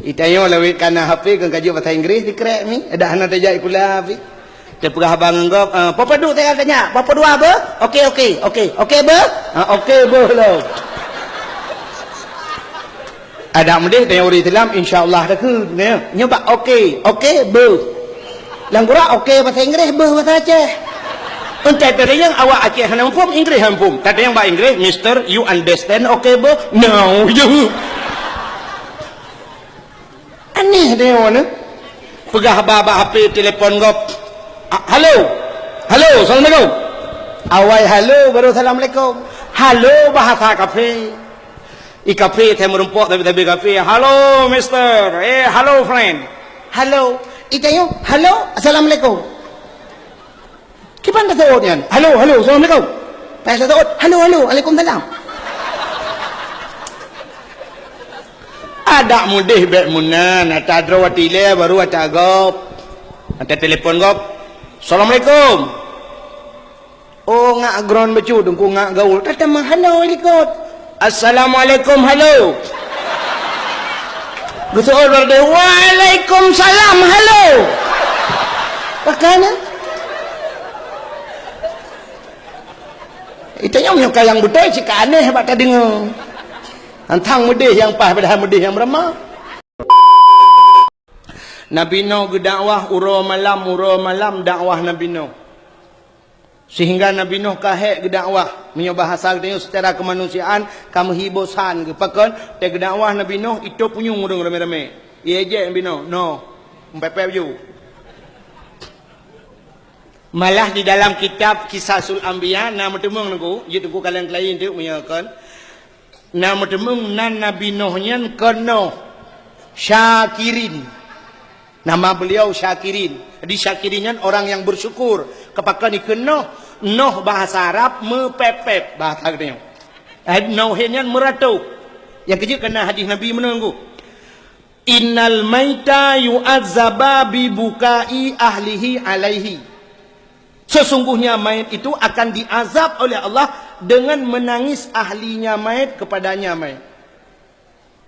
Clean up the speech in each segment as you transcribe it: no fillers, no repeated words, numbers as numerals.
Itayo lawit kana HP kan kaji bahasa Inggeris dikrek ni. Ada anak tajak pula api. Dia perah abang ngop, papa duk saya tanya, papa dua apa? Okey ber? Okey ber lo. Ada mudih teori Islam insya-Allah dah ke ne. Nyoba okey ber. Langgura okey bahasa Inggeris ber bahasa Aceh. Entah tadi yang awak Aceh hana pun Inggeris hampum. Tadi yang bahasa Inggeris, Mister, you understand okey ber? No, you. Aneh dia mana? Pegah baba HP telefon ngop. Halo, assalamualaikum. Awai halo baru assalamualaikum. Halo bahasa kafe. Kafe saya merumpuk tapi kafe. Halo mister. Halo friend. Halo. Itayo. Halo, assalamualaikum. Kipan dah tahu ni? Halo, assalamualaikum. Pasal tahu. Halo, waalaikumsalam. Ada mudih bek munan. Ada drawati le baru ada gop. Ada telefon gop. Assalamualaikum. Oh ngak ground becu dengku ngak gaul. Tata mah halo ikut. Assalamualaikum halo. Betul berde. Waalaikumsalam halo. Pakana. Itu yang kayang budaya cik aneh pak tak dengar. Antang mudih yang pah pada mudih yang beramah. Nabi Nuh dakwah uro malam dakwah Nabi Nuh. Sehingga Nabi Nuh kahek dakwah menyobahasa dia secara kemanusiaan kamu hibosan ke pakon te dakwah Nabi Nuh itu punyung urang rame-rame. Ia je Nabi Nuh. No. Empepep ju. Malah di dalam kitab Kisasul Anbiya nama temung aku, je tu kalian lain tu menyakan. Nama temung nan Nabi Nuh nyan kono syakirin. Nama beliau Syakirin. Jadi Syakirin orang yang bersyukur. Kepakan ikan Nuh bahasa Arab mepepep bahasa katanya. Nuhnya meratu. Yang kejut kena hadis Nabi menunggu. Innal maita yu'azzaba bi bukai ahlihi alaihi. Sesungguhnya mayat itu akan diazab oleh Allah dengan menangis ahlinya mayat kepadanya mayat.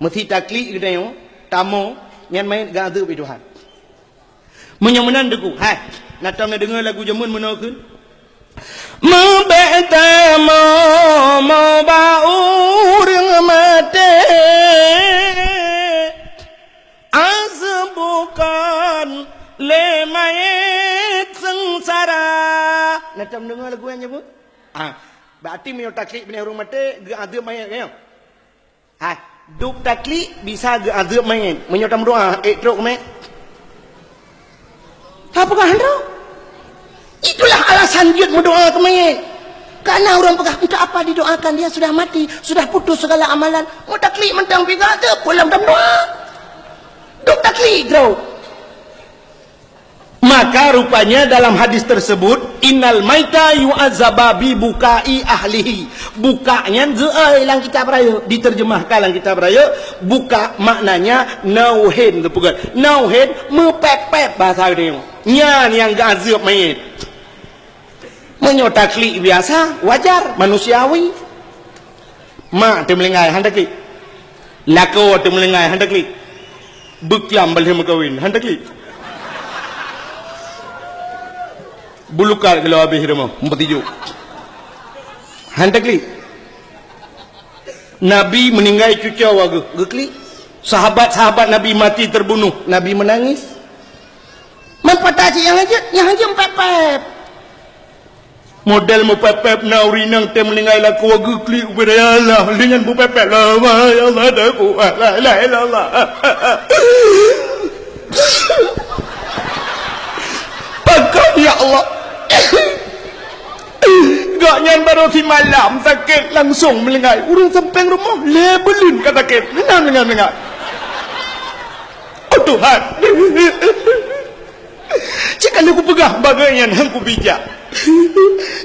Mesti taklik katanya tamu yang mayat gazab itu Tuhan. Menyemenan deku. Hai, nak tahu nak dengar lagu jamun mana ke? Mabetamo mabaur mate azbukan lemayet sengsara. Nak tahu dengar lagu yang nyebut? Berarti menyo taklid bini urang mate ge azab mayat kan? Duk taklid bisa ge azab mayat. Menyo tam doa truk mayat. Apakah anda? Itulah alasan dia berdoa ke mayat. Karena orang pegah untuk apa didoakan, dia sudah mati, sudah putus segala amalan. Mau taklid mentang pegah tu, pulang dalam doa. Duk taklid tau. Maka rupanya dalam hadis tersebut, innal maita yu'azzaba bi bukai ahlihi. Bukanya zeai lang kitab raya, diterjemahkan lang kitab raya. Buka maknanya nauhin tu bukan. Nauhin mepep-pep bahasa dia. Nyan yang gazab mayit. Menyo taklid biasa, wajar, manusiawi. Mak tu melengai handakli. Lako tu melengai handakli. Bekiam boleh makawin handakli. Bulukar kalau habis rumah, 47. Handakli. Nabi meninggal cucu wagu, gekli. Sahabat-sahabat Nabi mati terbunuh, Nabi menangis. Mempatasi yang aja empep-pep. Model mempep-pep nauri nang tem meninggal laku wagu kli ubaya Allah dengan mempep-pep la ya Allah dah kuat la ilaha illallah. Pakam ya Allah. Gaknya baru si malam sakit langsung melengai. Urang sampai rumah lebelin kata sakit. Menang. Oh Tuhan. Jika aku pegang bagaian aku bijak.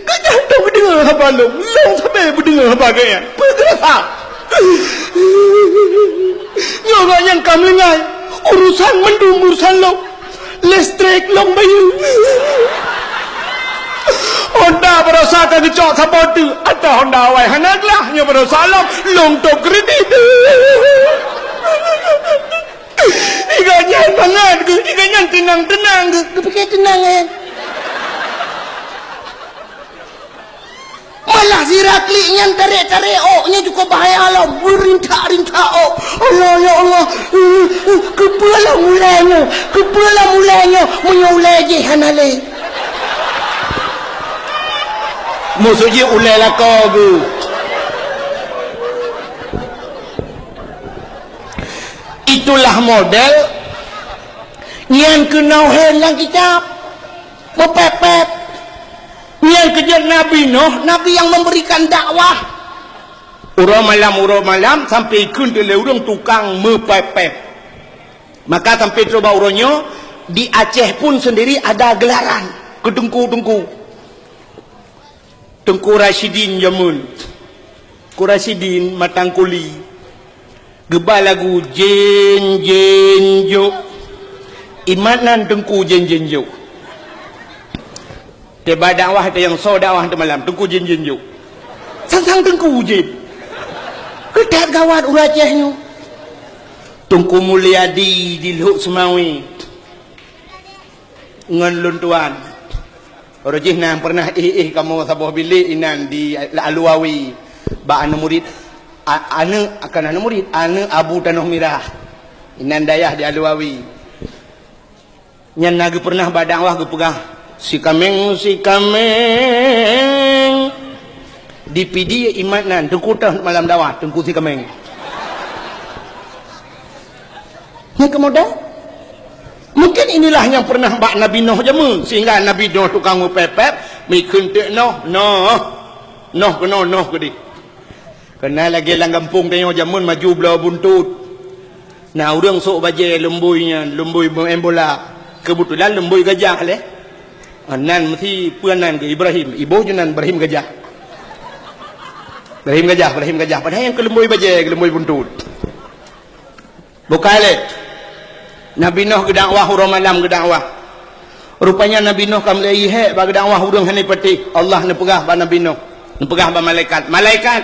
Gaknya hendak berdengar apa long sampai berdengar bagaian. Bergerak. Nyoga yang kamu melengai. Urusan mendung urusan long. Listrik long bayu. Honda berosa ke cok sabotu atau Honda awai hanaglah nya berosa long tok kredit. banget ke jika tenang ke kepikir tenang malah si Rakli yang tarik-tarik nya cukup bahaya lah berintah-rintah Allah ya Allah kepala mulanya menyulai je hanale musuhnya ulai lah kau bu itulah model yang kenal helang kitab mepepet yang kejar Nabi Nuh, Nabi yang memberikan dakwah urang malam sampai ikun tele urang tukang mepepet maka sampai coba urangnya di Aceh pun sendiri ada gelaran ke Tengku Rashidin Jamun Rasidin Matangkuli gebal lagu jen jo imanan Tengku jen jo tiba dakwah ada yang so dakwah tu malam Tengku jen jo sang Tengku jen kedat gawat uracehnya Tengku Mulyadi di Luk Semawi ngan luntuan Rojih nang pernah kamu sabuh bilik inan di Aluawi ba anu murid anu murid anu Abu Tanah Mirah inan dayah di Aluawi nyan lagi pernah badakwah ge pegah si kameng di PD imanan Tengku tah malam dakwah Tengku si kameng yang kemudian mungkin inilah yang pernah bak Nabi Nuh jamu sehingga Nabi Nuh tukang pepep mikun tek Nuh gede kena lagi lang kampung tengok jamun maju belah buntut nah urang sok baje lembui embola kebetulan lembui gajah leh nan mesti puanan ke Ibrahim ibu junan Ibrahim gajah padahal yang ke lembui baje ke lembui buntut bukan leh Nabi Nuh gedakwah urang malam gedakwah rupanya Nabi Nuh kam lei he ba gedakwah urang hani peti Allah ne pegah ba Nabi Nuh ne pegah ba malaikat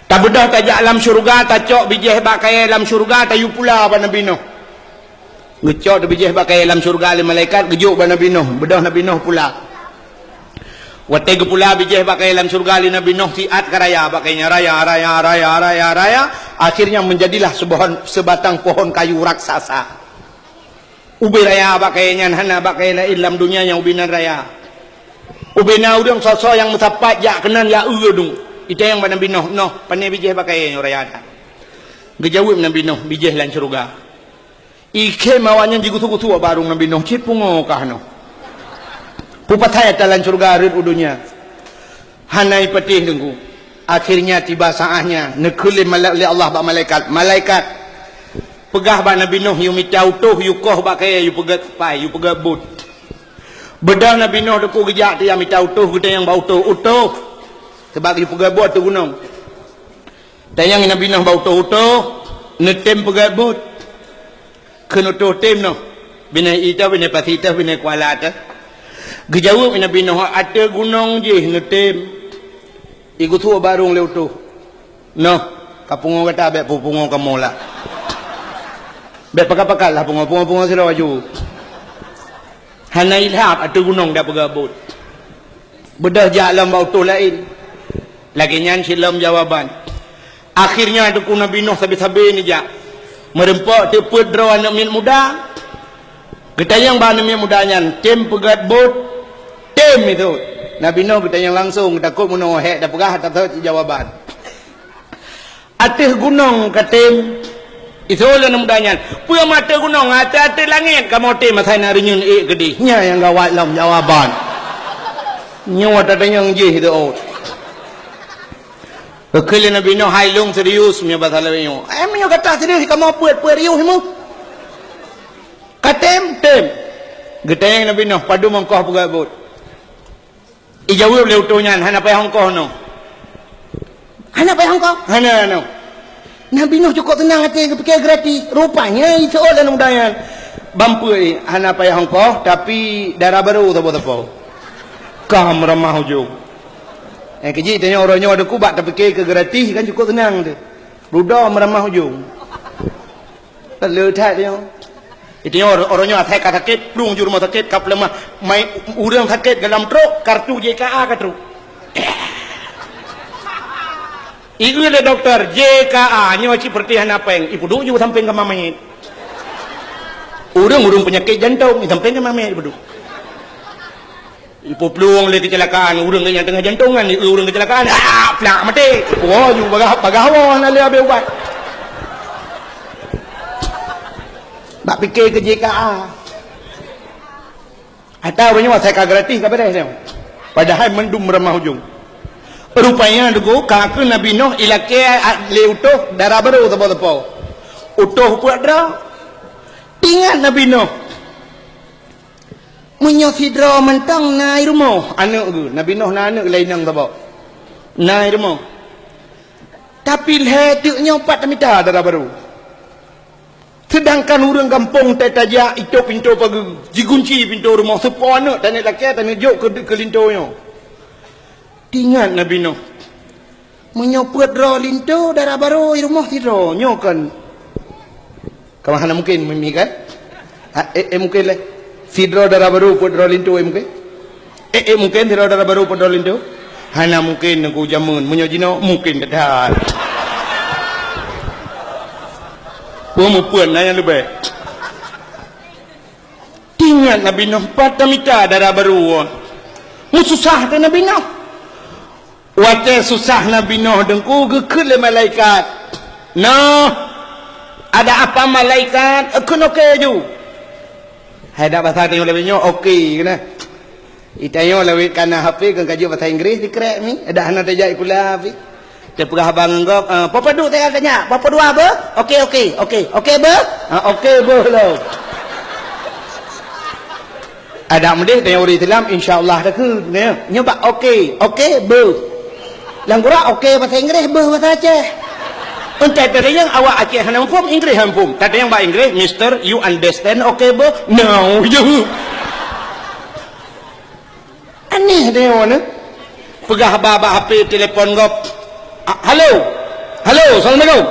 tak bedah tajak alam syurga tacok bijih ba kaya alam syurga tayu pula ba Nabi Nuh ngecok bijih ba kaya alam syurga le malaikat gejuk ba Nabi Nuh bedah Nabi Nuh pula wateg pula bijih ba kaya alam syurga le Nabi Nuh siat karaya ba kaya raya akhirnya menjadilah sebatang pohon kayu raksasa ubi raya bakainya hana bakailah ilam dunia yang ubinan raya ubina udang sosok yang mutapat ya kenan ya udung itu yang Nabi Nuh pandai bijih bakainya raya ada gejawab Nabi Nuh bijih lan surga ike mawanya jigutu-gutu barung Nabi Nuh cipungo kahno pupataya talan surga rid udunya hanai petih dengku akhirnya tiba saatnya nekuli oleh Allah bak malaikat pegah bak Nabi Nuh yu mitautuh yu koh bak kaya yu pegat pai yu pegat but bedah Nabi Nuh deku gejak dia mitautuh kita yang bau utuh sebab yu pegat but tu gunung tayang Nabi Nuh bau utuh netem pegat but kenutuh tem noh bina ita bina pasita bina kuala ta gejawab Nabi Nuh ada gunung je netem iku tua barung leu tu no kapungo kata be pupungo kamu lah be pakal lah pungo sila waju hanai ilham atu gunung dah pegabut bedah jalan bau tu lain lagi nyan silam jawaban akhirnya tu Nabi Nuh sabi-sabi ni jak merempok tu pedro anak min muda getayang ba anak min mudanya tem pegat bot tem itu Nabi Nuh kita yang langsung takut menuhek dah pegah tak tahu jawaban atas gunung katim itu lah namanya puya mata gunung atas langit kamu tim masai narinyun gede nya yang gawat lam jawaban nyawa tak ada yang jih itu kekali Nabi Nuh hailung serius punya bahasa lainnya punya kata serius kamu puat riuh mu katim getayang Nabi Nuh padu mengkoh pegabut ijawab leu tunyan hana pai hongkoh no hana pai hongkoh hana no Nabi Nuh cukup tenang hati fikir gratis rupanya itu dalam udayan bampui hana pai hongkoh tapi darah baru tapo kam ramah hujung keji tanya orangnya ada kubat tapi fikir ke gratis kan cukup tenang tu ruda meramah hujung leu that dia Itu orangnya atai sakit, pelung juru rumah sakit, kap lemah, mai urang sakit dalam truk, kartu JKA ke truk. Iku le dokter JKA nya wajib pertihan apeng, ibu duk juga samping ke mamanya. Urang penyakit jantung, samping ke mamanya ibu duk. Ibu pelung le kecelakaan, urang yang tengah jantungan, urang kecelakaan, plak mati. Oh, you bagahawan le abe ubat. Nak fikir ke JKA. Atau banyak saya gratis ke beres dia. Padahal mendum remah hujung. Rupanya dugo kakak Nabi Nuh ilake leutuh darah baru tepo-tepo. Utuh puat dah. Ingat Nabi Nuh. Munyo sidra mentang nai rumah anak tu. Nabi Nuh na anak lain nang tepo. Nai rumah. Tapi letuknya 4 meter darah baru. Sedangkan orang kampung tajak itu pintu pagi dikunci pintu rumah sepona tanah laki tanah jok ke lintonya. Ingat Nabi Nuh. Menyopot ro linto darah baru di rumah tiro nyokan. Kemana mungkin memikat? Mungkin lah. Sidro darah baru pot ro linto mungkin. Mungkin sidro darah baru pot ro linto. Hana mungkin aku jamun menyojino mungkin dah. Pemupun yang lebih. Ingat Nabi Nuh 4 meter darah baru. Susah kan Nabi Nuh. Waktu susah Nabi Nuh dengku gekut le malaikat. Nuh, ada apa malaikat? Akun okey ju. Ada bahasa tengok lebih nyo okey kena. Itayo lebih kana HP kan kaji bahasa Inggeris dikrek ni. Ada anak tajak kula api. Dia pegah abang engkau, papa duk saya tanya, papa dua apa? Okey, ber? Okey, ber lo. Ada mendih tanya orang Islam, insyaAllah dah ke, nyoba okey, ber. Langgura okey bahasa Inggeris, ber bahasa Aceh. Entah tadi yang awak Aceh hanya hukum, Inggeris hukum. Tadi yang bahasa Inggeris, Mister, you understand okey, ber? No, you. Aneh dia mana? Pegah abang HP telefon kau. Halo, Assalamualaikum.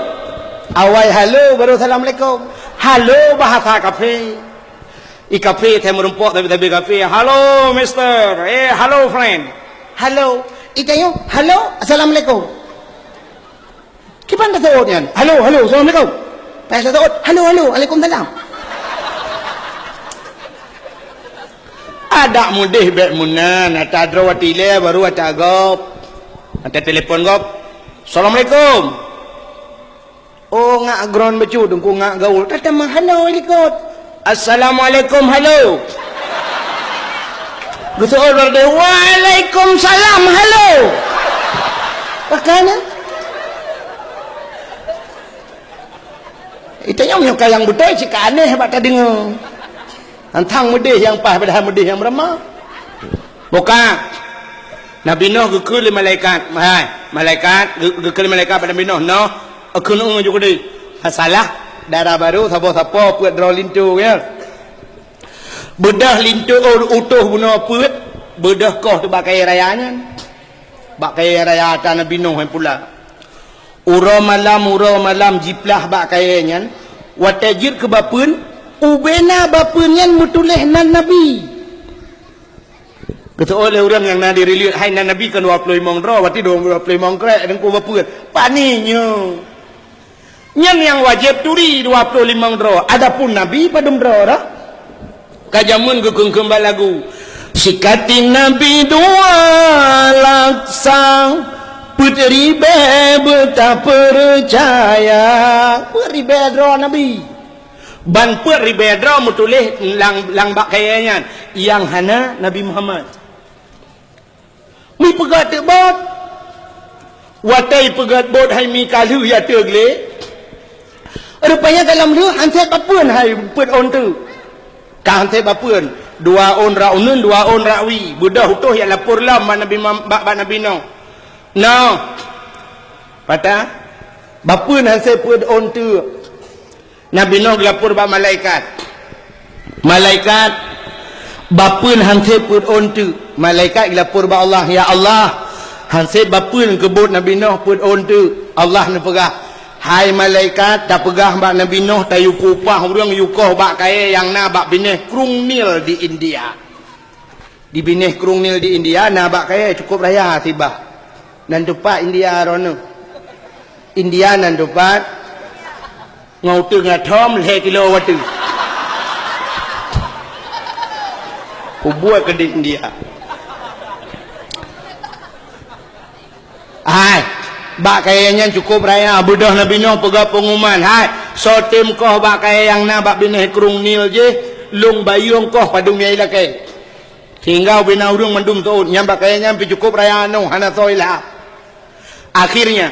Awai halo, baru Assalamualaikum. Halo bahasa kafe. Kafe saya merumpuk tapi kafe. Halo, Mister. Halo, friend. Halo. Itayo, halo, Assalamualaikum. Kipan dah tahunya? Halo, Assalamualaikum. Pasal tahu, halo, Waalaikumsalam. Ada mudih bet munan, ada drawati le baru ada gop. Ada telefon gop. Assalamualaikum. Oh ngak ground becu dengku ngak gaul. Tata mah halo ikut. Assalamualaikum halo. Betul berde waalaikumsalam halo. Makana itanya punya yang budaya cik aneh hebat tadi ngau. Antang mudih yang pah padahal mudih yang meremah. Bukan. Nabi Nuh gekul malaikat. Malaikat gekul malaikat pada Nabi Nuh. No, aku nunggu juga deh. Salah darah baru sabo-sabo puat draw lintu ya. Bedah lintu utuh guna puat. Bedah kau tu bakai rayanya. Bakai raya atas Nabi Nuh pula. Ura malam jiplah bakainya. Watajir ke bapun. Ubena bapunnya mutuleh nan Nabi. Kata oleh orang yang nak dirilis hai Nabi kan 25 dra wati 25 krek dengku bapun paninya yang wajib turi 25 dra adapun Nabi padum dra dah kajamun gukung kembal lagu sikati Nabi 2 laksang putri bebe tak percaya putri bedra Nabi ban putri bedra mutulih lang bakainya yang hana Nabi Muhammad mi pegat bot watai pegat bot hai mi kalu ya tegle rupanya dalam lu hanse bapun hai put on tu ka hanse bapun 2 on raunun 2 on rawi budah utuh ya lapor lam Nabi Nabi no patah bapun hanse put on tu Nabi no lapor ba malaikat bapun hanse put on tu malaikat lapor ba Allah ya Allah hanse bapun kebut Nabi Nuh put on tu Allah ni pegah hai malaikat tak pegah bak Nabi Nuh tayu kupah urang yukoh bak kaya yang na bak bineh Krung Nil di India. Di bineh Krung Nil di India na bak kaya cukup raya tiba. Dan tepat India rono. India nan tepat ngau tu ngathom le kilo watu. Ku buat ke di India. Hai, bak kayanya cukup raya budah Nabi Nuh pegah pengumuman. Hai, sotim koh bak kaya yang na bak bineh Krung Nil je, lung bayung koh padung yai lakai. Tinggal bina urung mendum tu, nyam bak kayanya pi cukup raya anu hana soilah. Akhirnya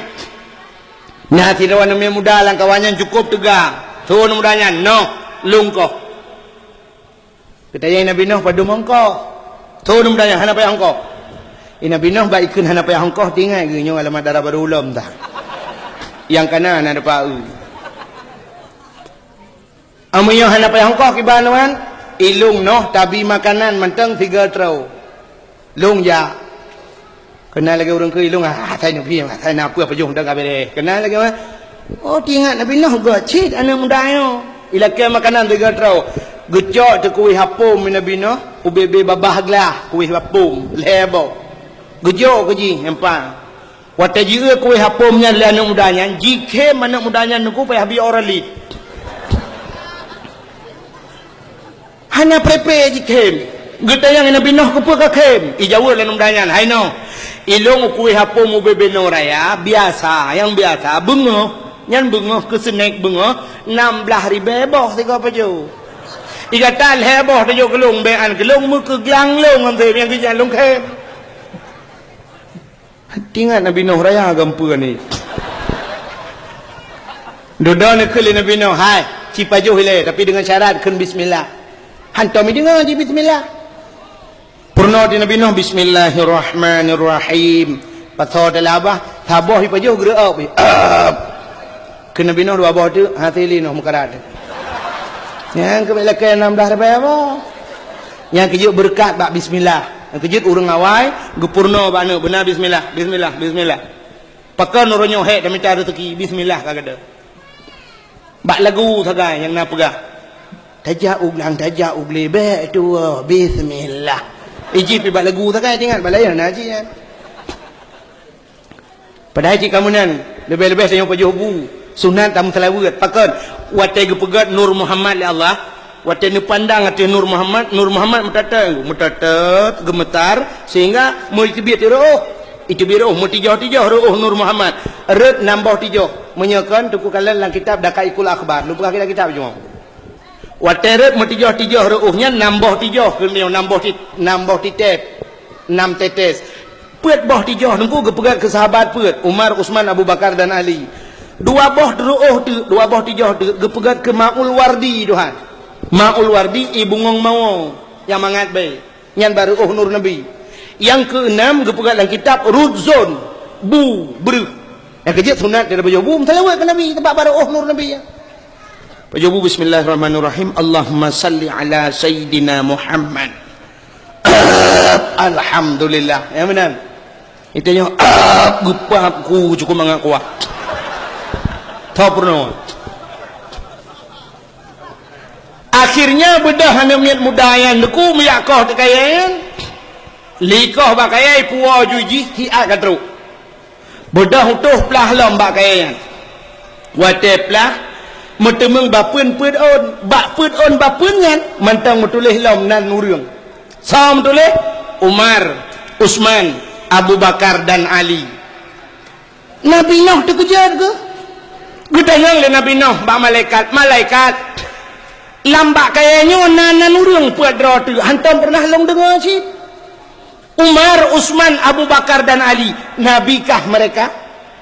nah tidak wana muda lang kawannya cukup tegang. Tu mudanya no lung koh. Kita yang Nabi Nuh padum angkoh. Tu mudanya hana payah angkoh. Nabi Nuh ba ikun hana payah hongkoh tinggal ge nyo alamat darah baru ulam dah. Yang kanan ada pau. Amunyo hana payah hongkoh kibanuan ilung noh tabi makanan menteng 3 trau. Lung ya. Kenal lagi orang ke ilung saya nabi saya nak apa jong dah kabeh. Kenal lagi mah. Oh tinggal Nabi Nuh go cit ana mudayo. Ilakai makanan 3 trau. Gecok tu kuih hapum Nabi Nuh, ubebe babah glah kuih hapum lebo. Gejok keji empang. Wata jira kuih hapumnya le anak mudanya, jike anak mudanya nuku payah bi orali. Hanya prepe jikem. Geta yang Nabi Nuh kepa ka kem. Ijawa le anak mudanya, hai no. Ilung kuih hapum ubebe no raya biasa, yang biasa bengoh, nyan bengoh ke senek bengoh 16,000 boh 3 peju. Iga tal heboh tu jo kelung be an kelung mu ke glang lung ambe yang kejan lung kem. Tinggal Nabi Nuh raya gampu ni. Dodo ni kali Nabi Nuh, hai, cipajuh le tapi dengan syarat kun bismillah. Hantar mi dengar je bismillah. Purna di Nabi Nuh bismillahirrahmanirrahim. Pasal dalam abah, taboh cipajuh gerak bi. Kun Nabi Nuh dua abah tu hati li Nuh mukarat. Yang kebelakan 16 apa? Yang kejut berkat bak bismillah. Yang kejut urang awai gepurno bana benar bismillah bismillah bismillah. Pakan oronyo hek dan minta rezeki bismillah kagada. Bak lagu sagai yang nak pegah. Tajak uglang tajak ugle be tu bismillah. Iji pi bak lagu sagai tinggal balayan haji kan. Pada haji kamu nan lebih-lebih saya pajuh bu. Sunat tamu selawat pakan watai gepegat Nur Muhammad ya Allah. Waktu ni pandang hati Nur Muhammad metatat gemetar sehingga multibit roh itu biroh mutijah-tijah roh Nur Muhammad red nambah tijah menyakan tuku kalian dalam kitab Dakaikul Akhbar lupa kita kitab cuma waktu red mutijah-tijah rohnya nambah tijah kemudian nambah titik 6 tetes pet boh tijah nunggu gepegat ke sahabat pet Umar Usman Abu Bakar dan Ali dua boh tijah gepegat ke Ma'ul Wardi Tuhan Ma'ul Wardi ibu ngong mawong yang mangat baik yang baru Nur Nabi yang keenam gepegat dalam kitab Rudzon bu bru yang kejut sunat dari baju bu selawat ke Nabi tempat baru Nur Nabi ya baju bu bismillahirrahmanirrahim Allahumma salli ala Sayyidina Muhammad Alhamdulillah ya benar itu yang gupap ku cukup mangat kuat tak pernah. Akhirnya bedah hanya miat mudayan deku miyakoh tekayan likoh bakayai puwa juji hiat katru bedah utuh pelah lam bakayan wate pelah metemeng bapun put on bak put on bapun kan mentang metulih lam nan nurung sam tulih Umar Usman Abu Bakar dan Ali Nabi Nuh terkejar ke gedayang le Nabi Nuh bak malaikat lambak kayaknya nanan urung puadra tu hantam pernah long dengar sih Umar Usman Abu Bakar dan Ali nabikah mereka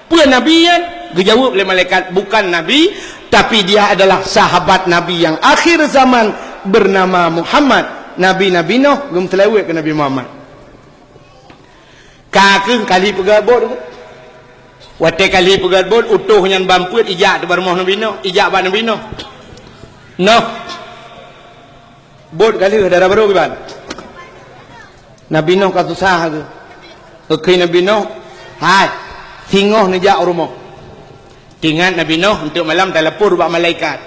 puan nabi kan dijawab oleh malaikat bukan nabi tapi dia adalah sahabat nabi yang akhir zaman bernama Muhammad Nabi Nuh gum telawat ke Nabi Muhammad kakeng kali pegabot wate kali pegabot utuh nyan bamput ijak tu barmah Nabi Nuh ijak ba Nabi Nuh no bot kali darah baru kiban Nabi Nuh katusah ke Nabi Nuh hai tingoh nejak rumah Ingat Nabi Nuh untuk malam telepon buat malaikat.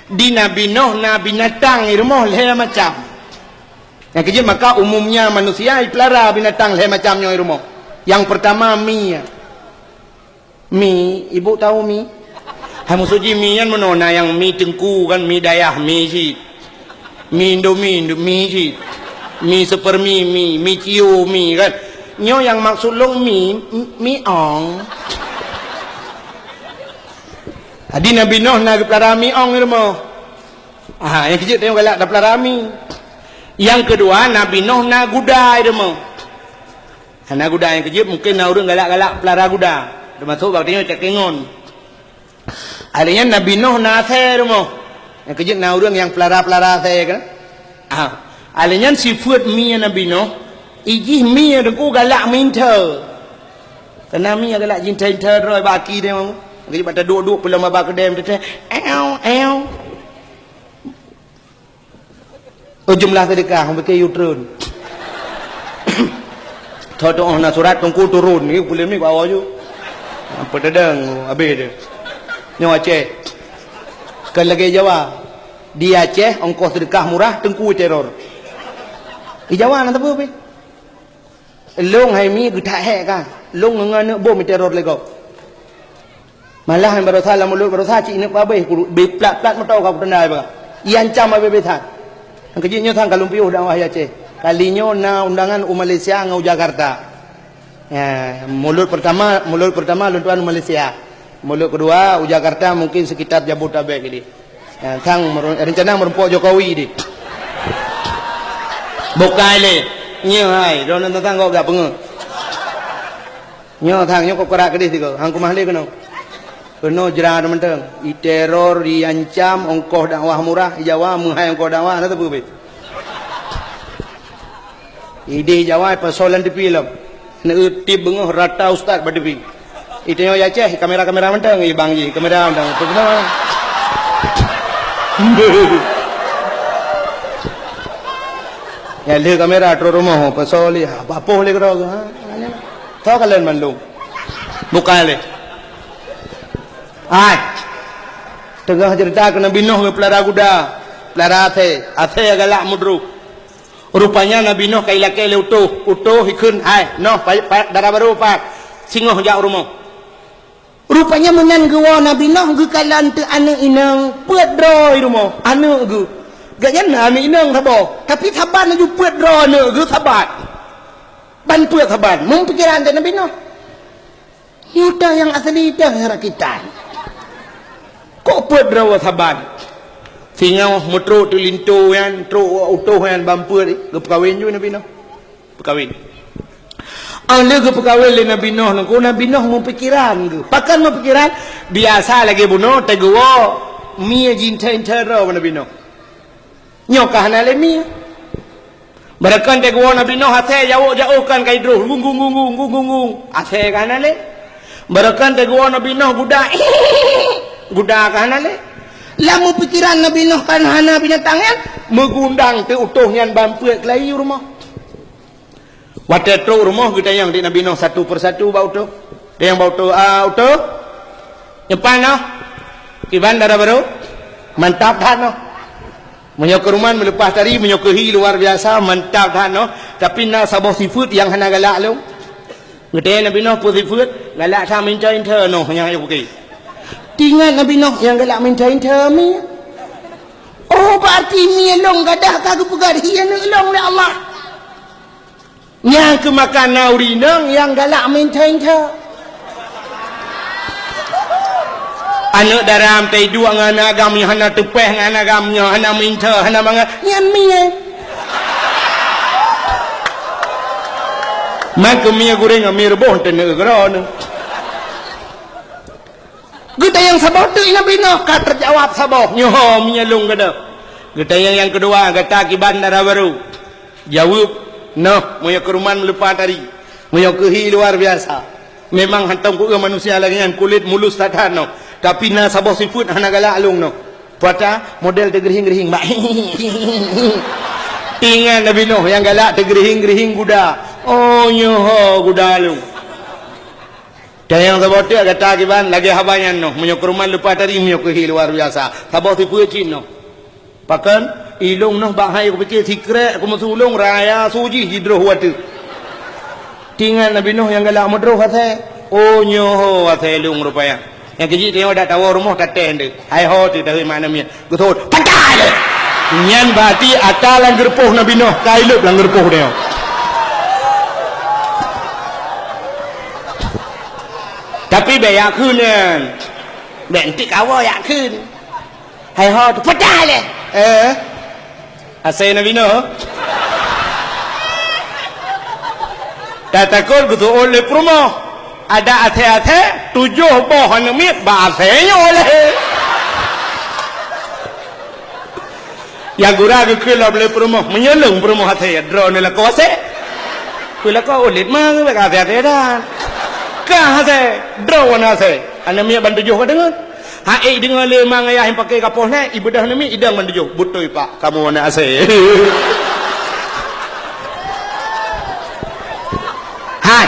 Di Nabi Nuh, Nabi binatang ni rumah lain macam. Yang kerja maka umumnya manusia pelihara binatang lain macamnya di rumah. Yang pertama mi. Mi, ibu tahu mi? Hamu suji mi yang mana yang mi tengku kan, mi dayah, mi si. Mi Indomie, mi si. Mi super mi ciu mi kan. Nyo yang maksud long mi ong. Adi Nabi Nuh nak pelihara mi ong ni rumah. Yang kecil tengok galak dah pelihara mi. Yang kedua Nabi Nuh nak kuda di rumah. Nak kuda yang kecil mungkin nak orang galak-galak pelihara kuda. Dia masuk bak tengok cek kengon. Alihnya Nabi Nuh nak ase di rumah. Yang kecil nak orang yang pelihara ase kan. Alihnya sifat mi Nabi Nuh. Iji mi yang aku galak minta. Kerana mi yang galak cinta-cinta roy baki dia mahu. Jadi pada duduk pulang babak kedai dia jumlah sedekah pakai U-turn. Tahu nak surat tunggu turun ni boleh ni bawa je. Apa dedang habis dia. Nyo Aceh. Sekali lagi Jawa. Di Aceh ongkos sedekah murah tengku teror. Di Jawa nak apa? Long hai mi getak hek kan. Long ngana bom teror lego. Malah yang baru salah mulut baru saja ini apa be plat mau tahu kau tendai apa? Ian cam apa betan? Yang kejutnya tang kalau piuh dah wahya Aceh. Kalinya na undangan Malaysia ngau Jakarta. Ya, mulut pertama luntuan Malaysia. Mulut kedua Jakarta mungkin sekitar Jabodetabek ini. Ya, tang rencana merumpok Jokowi di. Bukai le. Nyo hai, don tang kau gak pengen. Nyo tang nyo kau kerak kedis tiga. Hang kumah le kena. Kena jerah menteng. I teror, diancam, ongkoh dakwah murah. I Jawa, menghai ongkoh dakwah. Nanti apa? Di Jawa, persoalan tepi lah. Nak tip bengah rata ustaz pada tepi. I tengok Aceh, kamera menteng. I bangji, kamera menteng. Perkenal. Ya, le kamera terus rumah. Persoalan, apa boleh kena? Tahu kalian mandung? Bukan le. Tengah cerita ke Nabi Nuh pelihara kuda, pelihara ase galak mudru. Rupanya Nabi Nuh kailake utuh ikun Nuh darah baru pak singoh jak rumah. Rupanya menan gua Nabi Nuh ge kalan te anak inang puat droi rumah. Anak ge. Gaknya anak inang sabo, tapi saban ju puat dro anak ge sabat. Ban puat saban, mung pikiran te Nabi Nuh. Kita yang asli dah rakitan. Kok puat drawa saban. Sehingga mutro tu lintu yang tro utuh yang bampu ni ke perkahwin juga Nabi Nuh. Perkahwin. Ala ke perkahwin le Nabi Nuh nang Nabi Nuh mau pikiran ke. Pakan mau pikiran biasa lagi bunuh teguo mi jinta ro Nabi Nuh. Nyokah na le mi. Barakan teguo Nabi Nuh ate jauh kan kai dro gung. Ate kan le. Barakan teguo Nabi Nuh guda kan le. Lamu pikiran Nabi Nuh kan hana binatangnya megundang te utuhnya bampuek lai rumah. Wate tro rumah kita yang di Nabi Nuh satu persatu bau tu. Dia yang bau tu utuh. Nyepan noh. Kiban darah baru. Mantap dah noh. Menyok ke rumah melepas tadi menyokehi luar biasa mantap dah noh. Tapi na sabah sifut yang hana galak lu. Kita Nabi Nuh pun sifut galak sama minta noh yang ayo pergi. Tinggal Nabi Nuh yang galak mintain mi. Oh berarti mi long gadah kagak pegari yang long oleh Allah. Yang kemakan nauri nang yang galak mintain anak daram tai dua ngana agam yang hana tepeh ngana agamnya hana minta hana manga yang mi. Maka mi goreng mi rebon teneg ron. Kita yang sabah tu Nabi Nuh kan terjawab sabah nyoh menyelung kada. Kita yang kedua kata kiban darah baru. Jawab noh moyo ke rumah melepas tadi. Moyo kehi luar biasa. Memang hantam ku manusia lagi yang kulit mulus tadan noh. Tapi na sabah sifut hana galak alung noh. Pada model tergerihing-gerihing. Ingat Nabi Nuh yang galak tergerihing-gerihing kuda. Oh nyoh kuda alung. Dan yang terbotak kata kiban lagi habanyan no. Menyokruman lupa tadi menyokuhi luar biasa. Tabau tipu Cina. Pakan ilung noh bahai aku pecah sikrek aku masulung raya suji hidroh watu. Tinggal Nabi Nuh yang galak madroh hatai. Oh nyoho hatai lung rupanya. Yang kecil tengok dah tahu rumah tak tende. Hai ho tu tahu mana mian. Gutut pantai. Nyan berarti atalan gerpuh Nabi Nuh kailup lang gerpuh dia. Tapi bayak kunan. Bentik awak yak kun. Hai ho tu pantai le. Asal Nabi Nuh. Tak takut gitu oleh rumah. Ada ate-ate 7 pohon miet bahasanya oleh. Yang gura ke lah boleh perumah menyelung perumah hati drone lah kuasa. Kula kau ulit mang ke hati-hati dah. Kah hati drone hati. Anak miet bantu juh dengan. Hai dengan le mang ayah yang pakai kapal ni ibu dah nami idang bantu juh. Betul pak kamu mana asal. Hai.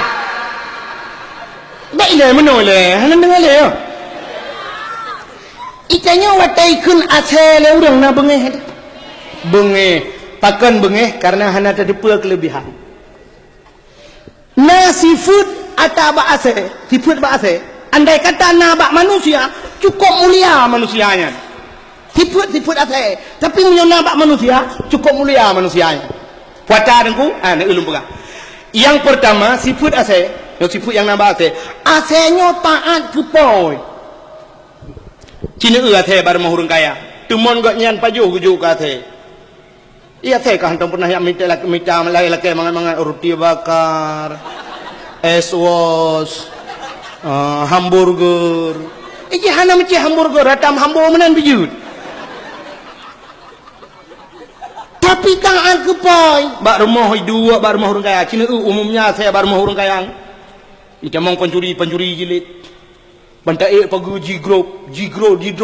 Baik le menoleh. Hanan dengar le. Ikannya watai kun asal le urang na bengeh. Bengeh, pakan bengeh karena hana terdepa kelebihan. Na seafood atau bak ase, seafood bak ase. Andai kata na bak manusia, cukup mulia manusianya. Seafood ase, tapi menyona bak manusia, cukup mulia manusianya. Puasa dengku, nak ulung pegang. Yang pertama, seafood ase, seafood yang nambah ase, asenya taat kepoy. Cina ase baru mahurung kaya. Tumon gak nyan pajuh kujuk ase. Iya saya kan pernah yang minta laki mangan roti bakar, eswos, hamburger. Iki hana mesti hamburger ratam hamburger menan bijut. Tapi tangan kepoy. Bak rumah dua, bak rumah orang kaya. Cina umumnya saya bak rumah orang kaya. Ika mong pencuri jilid. Bantai pagi jigro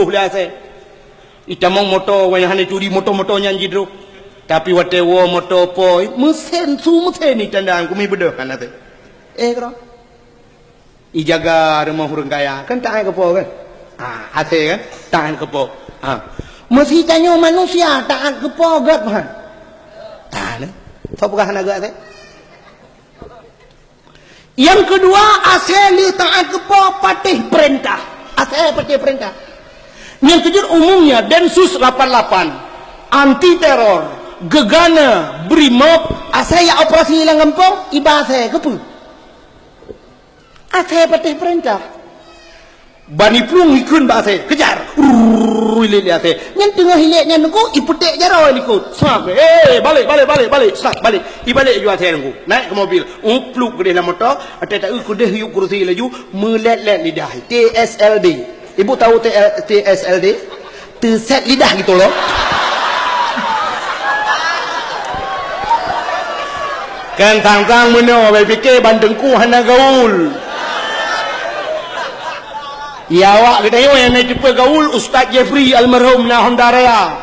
lah saya. Ika mong motor yang hana curi motor-motornya jidro. Tapi wate wo motor poi mesin ni tandaan kumi bedah kan ate. Kro. Ijaga rumah orang kaya kan tahan kepo kan. Ate kan tahan kepo. Mesti tanya manusia tahan kepo gat kan. Tahan. Tahu bukan hana gat ate. Yang kedua asal tahan kepo patih perintah. Asal patih perintah. Yang ketiga umumnya Densus 88 anti teror gegana brimob asaya operasi hilang kampung iba saya kepu asaya patih perintah bani plung ikun ba saya kejar hilik ate nyen tengah hiliknya nunggu iputek jaro ikut sak balik sak balik ibalik ju ate nunggu naik ke mobil umpluk ke dalam motor ate tak kudah yuk kursi laju melet-let lidah TSLD ibu tahu TSLD terset lidah gitu loh. Kan tang-tang mana orang fikir bandengku hana gaul. Ya awak kita yang naik cepat gaul Ustaz Jeffrey almarhum na Honda Raya.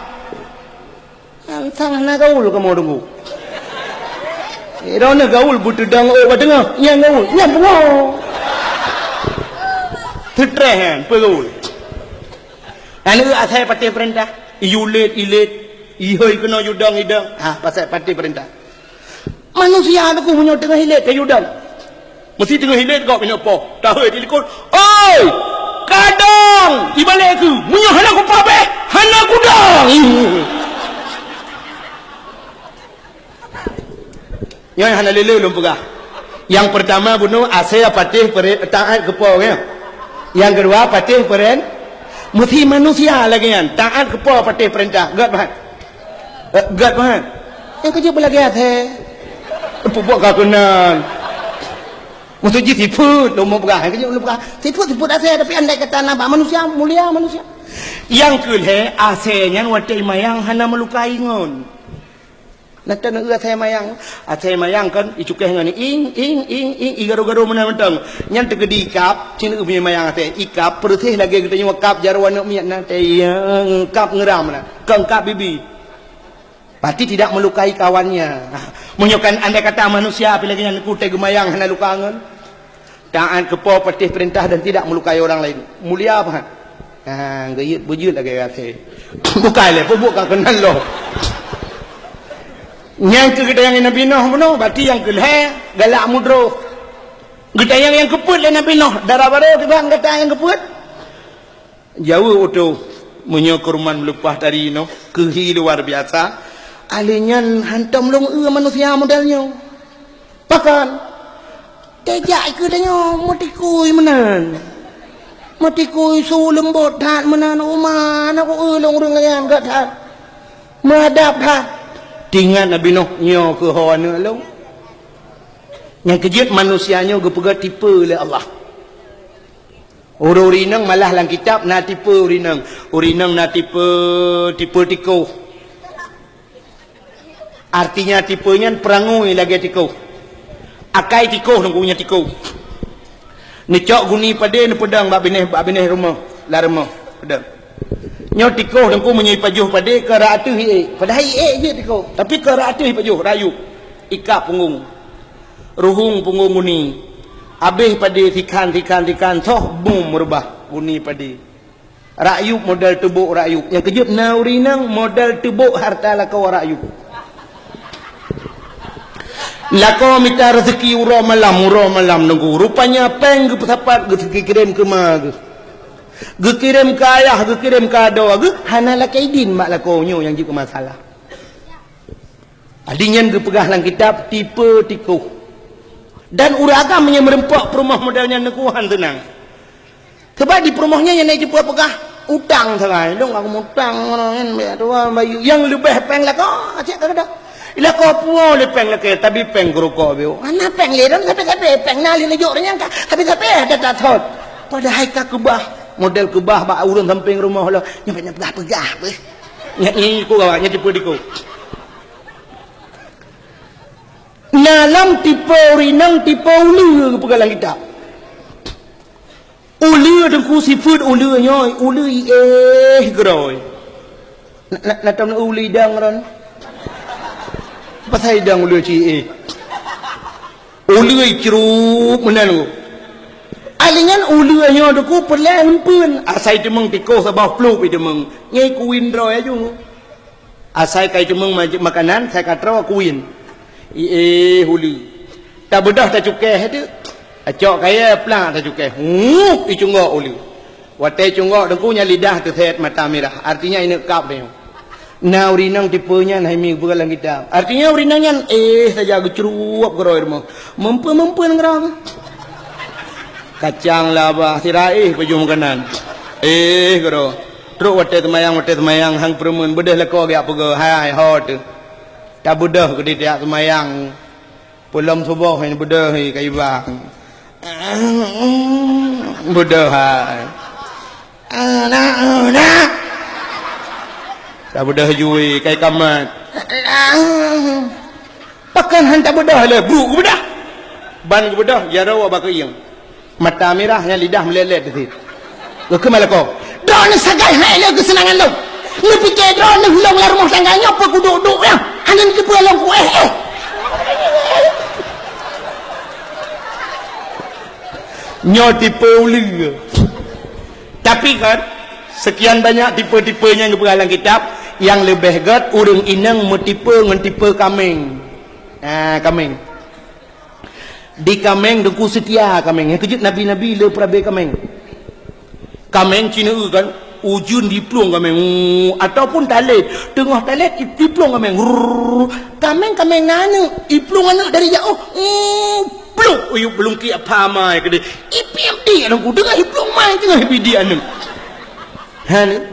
Tang hana gaul kamu tunggu. Rona gaul butudang badengah yang gaul yang bengau. Tertrehen pegaul. Anu asai parti perintah. Iulit ihoi kena yudang idang. Pasal parti perintah. Manusia aku punya tengah hilet kayu dang. Mesti tengah hilet kau punya apa? Tahu telefon. Oi! Kadang di balik aku. Punya hana aku pabe. Hana aku dang. Yang hana lele belum pegah. Yang pertama bunuh asal patih taat kepo ya. Yang kedua patih peren. Mesti manusia lagi kan. Taat kepo patih perintah. Gat bahan. Gat bahan. Yang kerja belagi ate. Buat kakunan. Maksudnya siput, lo mau berah, kerja lo berah. Siput asal tapi andai kata nampak manusia mulia manusia. Yang kelih asalnya watai mayang hana melukai ngon. Nanti nak asal mayang kan icukeh ngani ing igaro mana mentang. Yang tegedi ikap, cina punya mayang asal ikap perutih lagi kita nyawa kap jarwan nak miat nanti yang kap ngeram lah, kap bibi. Berarti tidak melukai kawannya. Menyokan andai kata manusia apalagi yang kutai gemayang hana lukangan. taat kepada patih perintah dan tidak melukai orang lain. Mulia apa? Gayut bujut lagi kata. Bukan le, bukan kenal lo. Yang kita yang Nabi Nuh mana? Berarti yang kelih galak mudro. Kita yang keput le Nabi Nuh. Darah baru kita kata yang keput. Jauh itu menyokurman melupas dari Nuh. Kehi luar biasa. Alinyan hantam long manusia modelnya. Pakan. Tejak ke dia motikui menan. Motikui su lembut tat menan uman aku long rengan kat tat. Madap tat. Tinggal Nabi Nuh nyo ke hawana lo. Yang kejut manusianya gepega tipe oleh Allah. Urinang malah dalam kitab na tipe urinang. Urinang na tipe tiko. Artinya tipenya perangui lagi tiko. Akai tiko nunggunya tiko. Necok guni pada ni pedang bab bineh rumah, la rumah pedang. Nyo tiko nunggu menyai pajuh pada ke ratu hi. Pada hi je tiko. Tapi ke ratu hi pajuh rayu. Ikap punggung. Ruhung punggung guni. Habis pada tikan toh bum merubah guni pada. Rakyuk modal tebuk rakyuk. Yang kejut naurinang modal tebuk harta lakau rakyuk. Lako minta rezeki uro malam nunggu. Rupanya peng ke pesapat ke kirim ke mag. Ge kirim ke ayah, ge kirim ke ado. Ge hanalah kaidin mak lakonyo yang juga masalah. Adinyan ge pegah lang kitab tipe tikuh. Dan uragam yang merempak perumah modalnya nekuhan tenang. Sebab di perumahnya yang naik jeput pegah utang serai. Dong aku utang orang bayu yang lebih peng lako acak kada. Ila ko puo le peng leke tapi peng geroko bio. Ana peng le don tapi peng nali le jok nyangka tapi ada tak thot. Padahal ka kebah model kebah ba urun samping rumah lo nyampe pegah be. Nya ku gawanya tipe diku. Nalam tipe rinang tipe ulu pegalang kita. Ulu dengku sifut ulu nyoy ulu groi. Na tam ulu dang ron. Pasal dang ulu ci ulu ceruk menan. Alingan ulu nyo deku perlen pun asai temeng tiko sabah pluk itu meng. Nyai kuin roy aja. Asai kai temeng makanan saya katro kuin. Hulu. Tak bedah tak cukai tu. Acok kaya pelang tak cukai. Icunggok ulu. Watai cunggok dengkunya lidah tu set mata merah. Artinya ini kap dia. Nah urinang tipenya nah mi bukan kita. Artinya urinangnya saja geceruap geroy rumah. Mempu ngerang. Kacang laba sirai baju makanan. Gero. Teruk watai temayang hang perumun bedah leko gak pego hai hot. Tak budah ke dia semayang pulam subuh ini budah kai bang budah anak tak budah jui kai kamat pakan hantar budah le bu budah ban budah jaro abak yang mata merahnya lidah melelet di situ ke malako don sagai hai le kesenangan lo lu pikir don lu hulung la rumah tangganya apa ku duduk ya hanan ke pulang ku nyo tipe ulu. Tapi kan sekian banyak tipe-tipenya yang berhalang kitab yang lebih gat urang inang metipe ngan tipe kameng. Kameng. Di kameng dengku setia kameng. Yang kejut nabi-nabi le prabe kameng. Kameng Cina kan ujun diplong kameng ataupun talet tengah talet diplong kameng kameng nana diplong anak dari jauh plong uyuk belum ki apa mai ke dia ipmd aku dengar diplong mai tengah bidi anak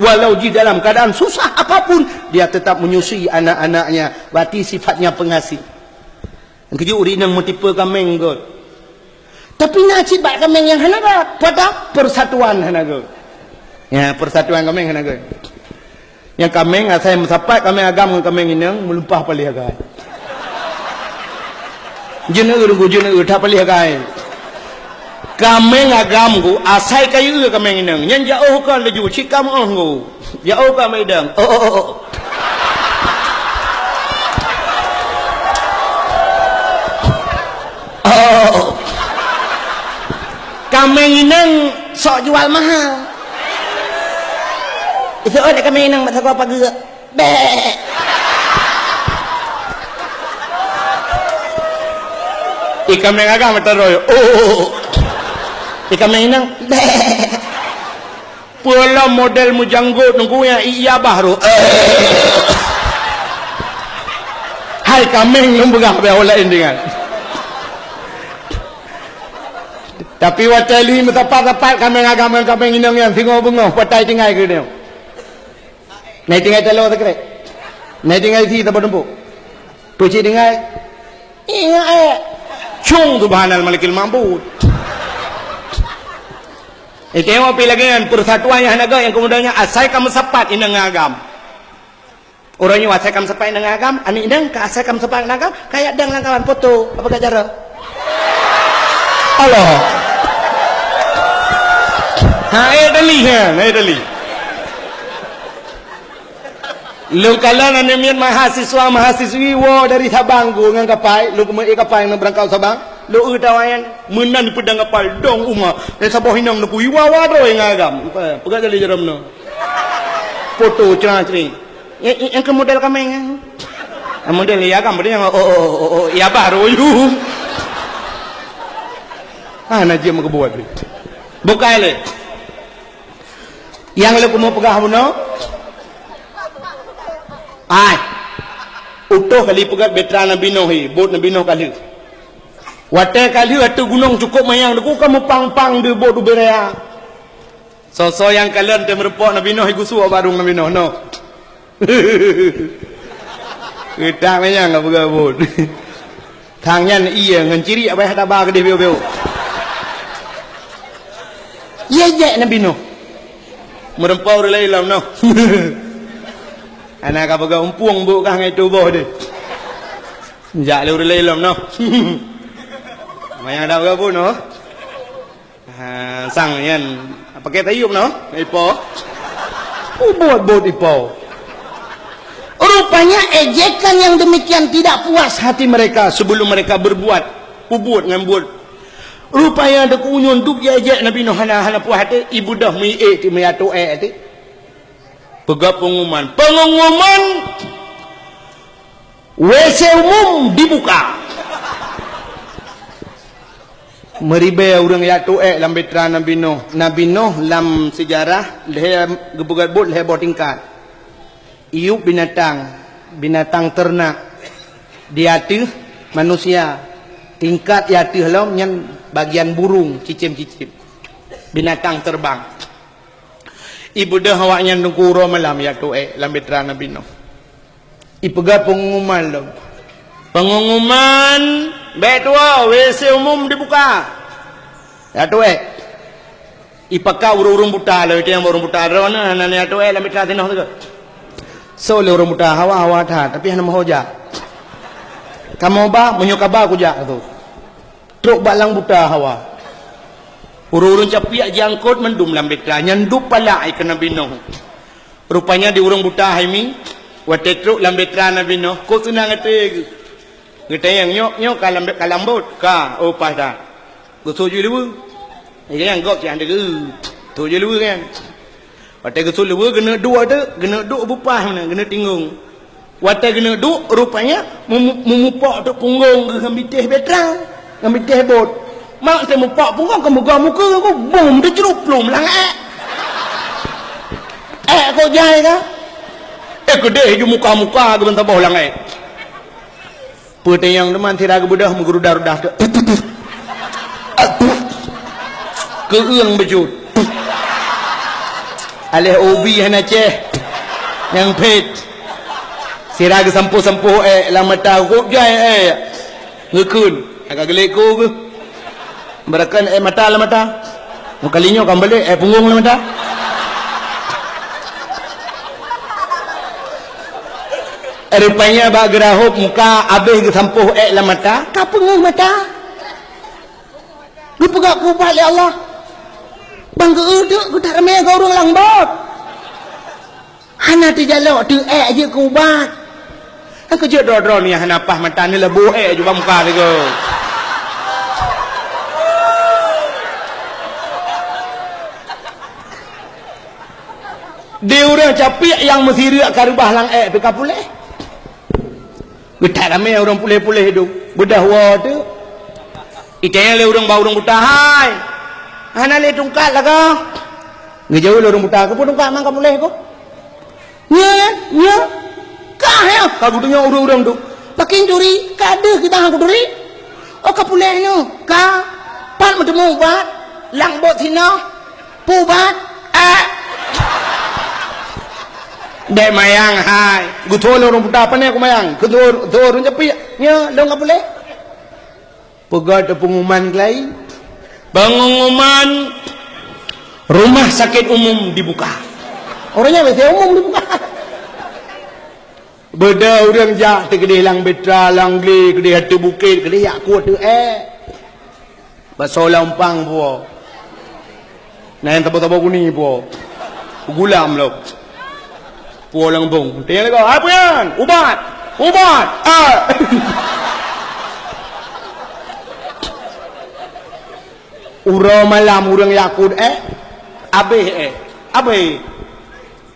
walau di dalam keadaan susah apapun dia tetap menyusui anak-anaknya berarti sifatnya pengasih keju urinang mutipe kameng god tapi nak cibat kameng yang hanaga pada persatuan hanaga. Ya persatuan kami kena ke. Yang kami saya mensapat kami agam dengan kami inang melumpah palih agai. Jenak tak palih agai. Kami agam ku asai kayu kami inang. Yang jauh kan laju cikam ku. Jauh kami dang. kambing inang sok jual mahal. Itu ada kambing inang masa kau apa gerak. Bek. Ikan mengaga mataroy. Oh. Ikan menginang. Pula model mujanggut nunggu yang iya baru. Hai kameng lumbugah beola indingan. Tapi wateli metapat-tapat kameng agama kameng inang yang singo bungo patai tinggai ke dia. Nai tinggai telo tak kira. Nai tinggai si tak bertempu. Tuci tinggai. Ingat Cung subhanal malikil ma'bud. Tengok pi lagi kan persatuan yang naga yang kemudiannya asai kamu sepat inang agam. Orangnya asai kamu sepat inang agam, ani inang ka asai kamu sepat inang agam, kayak dang langkawan foto. Apa cara? Allah. Dali kan, dali. Lu kalau nanti mahasiswa-mahasiswi wo dari Sabang go ngang kapai, lu kemai kapai nang berangkau Sabang, lu utawayan menan di pedang kapal dong uma, dari Sabah hinang nak wiwawa do yang agam, pegat dari jaram no, foto cerah-cerih, yang ke model kami yang, model ya agam yang ya baru you, najis mau kebuat, buka le, yang lu mau pegah no. Ai utuh kali pegat betra Nabi Nuh bot Nabi Nuh kali wate kali atu gunung cukup mayang deku kamu pang-pang de bot berea so yang kalian te merepok Nabi Nuh gusu barung Nabi Nuh no kita mayang enggak pegat bot tangan iya ngenciri apa hata ba gede beo iya Nabi Nuh merempau relai lam no anak apa kau umpuang bukan ngai tubuh deh, jak lu relelom no, mayang dah berapa no, sang yan, pakai tayub no, ipo, buat ipo, rupanya ejekan yang demikian tidak puas hati mereka sebelum mereka berbuat, ngambuat, rupanya ada kunyun duk ya ejek Nabi Nuh hana puas hati, ibu dah ti meyatu ti. Pegap pengumuman WC umum dibuka meribe orang yatu lam betra Nabi Nuh lam sejarah leher gebugat bot leher tingkat iup binatang ternak diatu manusia tingkat yatu lam yang bagian burung cicim-cicim binatang terbang ibu dah awaknya nungkuro malam ya tu lam betra Nabi Nuh. Ipegat pengumuman betua WC umum dibuka. Ya tu ipaka urung buta lah itu yang urung buta rona nana ya tu lam betra Nuh tu. So le urung buta hawa tha tapi hana mahoja. Kamu ba menyokaba kuja tu. Truk balang buta hawa. Urung capiak jangkut mendum lam betra nyandup pala ikan Nabi Nuh. Rupanya di urung buta haimi wate truk lam betra Nabi Nuh ko sunang ate yang nyok kalambut ka pas dah go soju lewu yang gok yang degu soju lewu kan wate go soju lewu kena dua bupah mana kena tinggung wate kena duk rupanya memupok tu punggung ke ngambitih betra ngambitih bot mak saya mupak pun kan muka aku bom dia cerup belum lang kau jai ka gede ju muka ke bentar bawah lang putih yang teman tira ke budah menggerudah-rudah keung bejut alih obi hana ceh yang pet sira ke sampu-sampu lama tahu jai ngekun agak geleko ke berakan mata mukalinya kan balik punggung lah mata rupanya bak gerahuk muka habis ke sampuh lah mata ka punggung mata lu pegak kubat oleh Allah bang keuduk ku tak ramai kau orang langbot hana ti jalok tu je kubat aku je dro ni hana pah mata ni lebu juga muka ni ko Dia orang capik yang mesti riak karubah lang peka pulih. Getak ramai orang pulih-pulih tu. Bedah wa tu. Itanya le orang bau orang buta hai. Hana le tungkat lah kau. Ngejauh le orang buta ke pun tungkat mang kau pulih ko. Nya. Kah ya. Kau butuhnya orang-orang tu. Pakin curi, kada kita hang curi. Oh kau pulihnya. Kau pan macam ubat. Lang bot sino. Pubat. Dek mayang hai. Gutur orang buta apa ni aku mayang. Gutur orang cepi. Nya, dong apa boleh? Pegat pengumuman kelai. Pengumuman rumah sakit umum dibuka. Orangnya biasa umum dibuka. Beda orang jak tegede lang betra lang gli gede hati bukit gede yak kuat tu Baso lampang po. Nah yang tabo-tabo kuning po. Gulam lo. Pulang bong. Tanya lagi, apa yan? Ubat. Ura malam urang yakut Abe.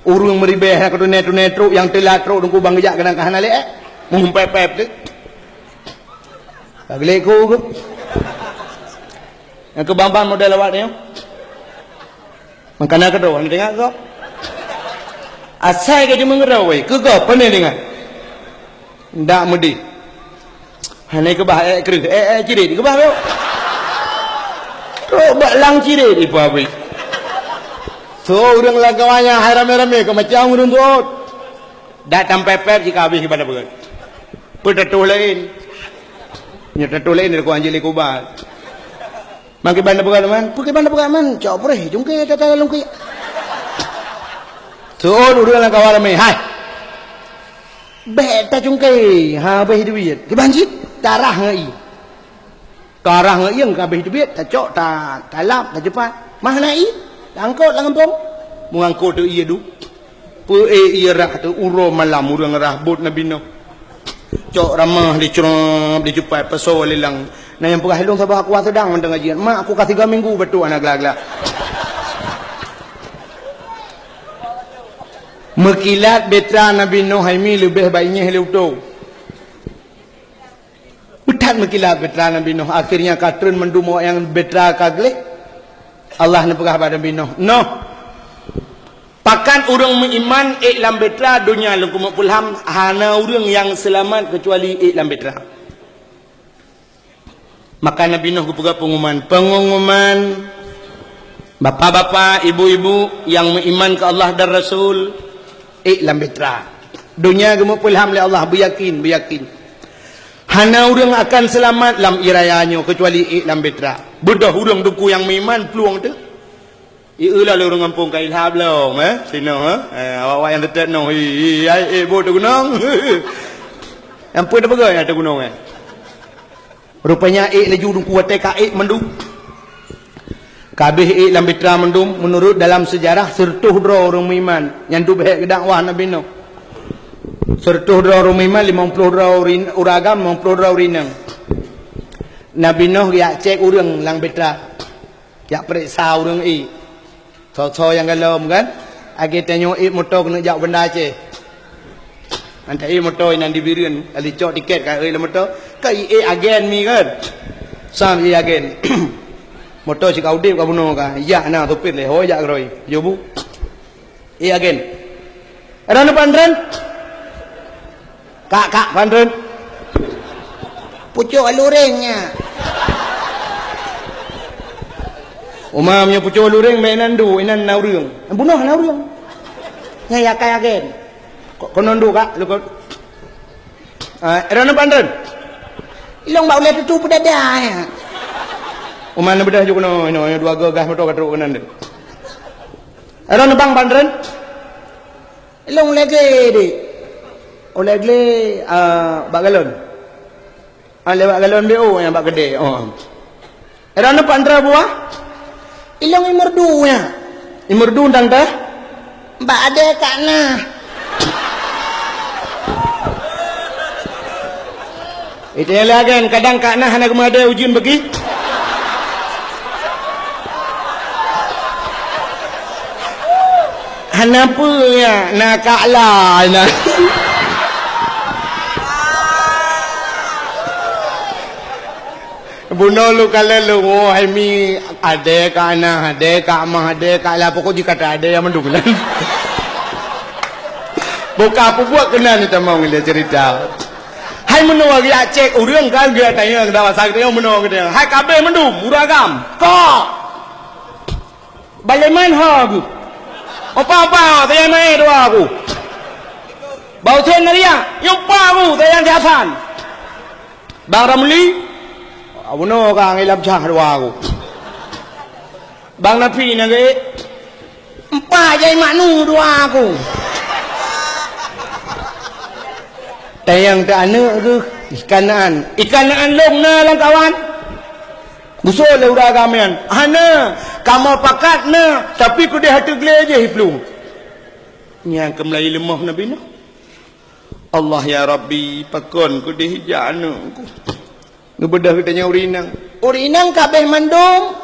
Urang meribeh nak tu netro yang telatro dengku bang gejak kadang kahana le mumpep tu. Bagle ko. Yang kebamban model awak ni. Makana kedo, ni tengok kau. Asai ke dia mengerau weh. Kegap pandai dengar. Ndak mudi. Hanai ke bah kerih. Cirit ke bah beo. Tu bak lang cirit ipu abi. Tu urang lagawanya hai rame-rame ke macam urang tu. Dak sampai pep jika habis kepada berat. Petatuh lain. Nya tatuh lain aku anjili ku bah. Mangke banda berat man. Puke banda berat man. Cok preh jungke tata lungki. Tuan urang lang kawal mai hai. Bet ta jungkai ha beh duit. Ke banjit darah ngai. Darah ngai yang ka beh duit ta cok ta talap ta cepat. Mah nai angkot lang kampung. Mu angkot tu iya du. Pu iya rah tu uro malam urang rahbut nabi no. Cok ramah di cerop di cepat pasal lilang. Nah yang pegah hilung sabah aku sedang mendengar jian. Mak aku kasih 3 minggu betul anak gelak-gelak. Mekilat betra Nabi Nuh haimi lebih baiknya hidup tu. Utat mekilat betra Nabi Nuh. Akhirnya katun mendumo yang betra kagle. Allah ni pegah pada Nabi Nuh. No. Pakan urang mengiman iklam betra dunia lengkumuk pulham. Hana urang yang selamat kecuali iklam betra. Maka Nabi Nuh pegah pengumuman. Bapa-bapa, ibu-ibu yang mengiman ke Allah dan Rasul. Iklam betra. Dunia gemuk pulham oleh Allah beryakin. Hana urang akan selamat lam irayanya kecuali iklam betra. Bedah urang duku yang meiman peluang tu. Ialah urang kampung kail hab lo, sino awak yang tetet no. Bo tu gunung. Yang pun dah pegai ada gunung Rupanya laju duku watek mendu. Kabeh iklam betra mendum menurut dalam sejarah sertuh dra orang meiman yang tu bahek dakwah Nabi Nuh. Sertuh dra orang meiman 50 dra uragam 50 dra urinang. Nabi Nuh ya cek urang lang betra. Ya periksa urang so yang galom kan. Agi tanya motor kena jak benda ce. Nanti motor yang dibirian ali cok tiket ka motor. Kai agen mi kan. Sam agen. Motor si kau dip kau bunuh kah? Ya, na tupit le, hoi ya keroi, jobu. Again. Ada pandren? Kak pandren. Pucuk alurengnya. Umamnya pucuk alureng mainan du, inan naurung. Bunuh naurung. Ya kayak again. Konon du kak, lu kau. Ada pandren? Ilong bau le tu pedada ya. Umana bedah juga no, dua gagah motor katruk kanan dia. Ada nebang pandren? Ilong lagi di. Lagi bagalon. Lewat galon dia yang bak gede. Ada ne pandra buah? Ilong imurdunya. Imurdu ndang tah? Mbak ada kana. Itu lagi kadang kana hana kemada ujian bagi. Kenapa ya nak kalah nak? Bunuh lu kalau lu hai mi ada ke anak, ada ke amah, ada ke lah pokok jika tak ada yang mendung. Buka apa buat kena ni tamang dia cerita. Hai menua dia cek urang kan dia tanya dah masak dia menua dia. Hai kabeh mendung muragam. Kok bagaimana hagu? Apa-apa saya mai dua aku. Bau ten dia, yang pa aku saya yang jasan. Bang Ramli Abuno ka ngilab cha dua aku. Bang Nafi na ge empa jai manu dua aku. Tayang ta ane ke ikanaan long na lang kawan. Gusto le ura kamian. Ana kamu pakat na tapi ku dia hatu gle je hiplung. Nya kemlai lemah nabi na. Allah ya Rabbi pakon ku dia hijana ku. Ngebedah katanya urinang. Urinang kabeh mendung.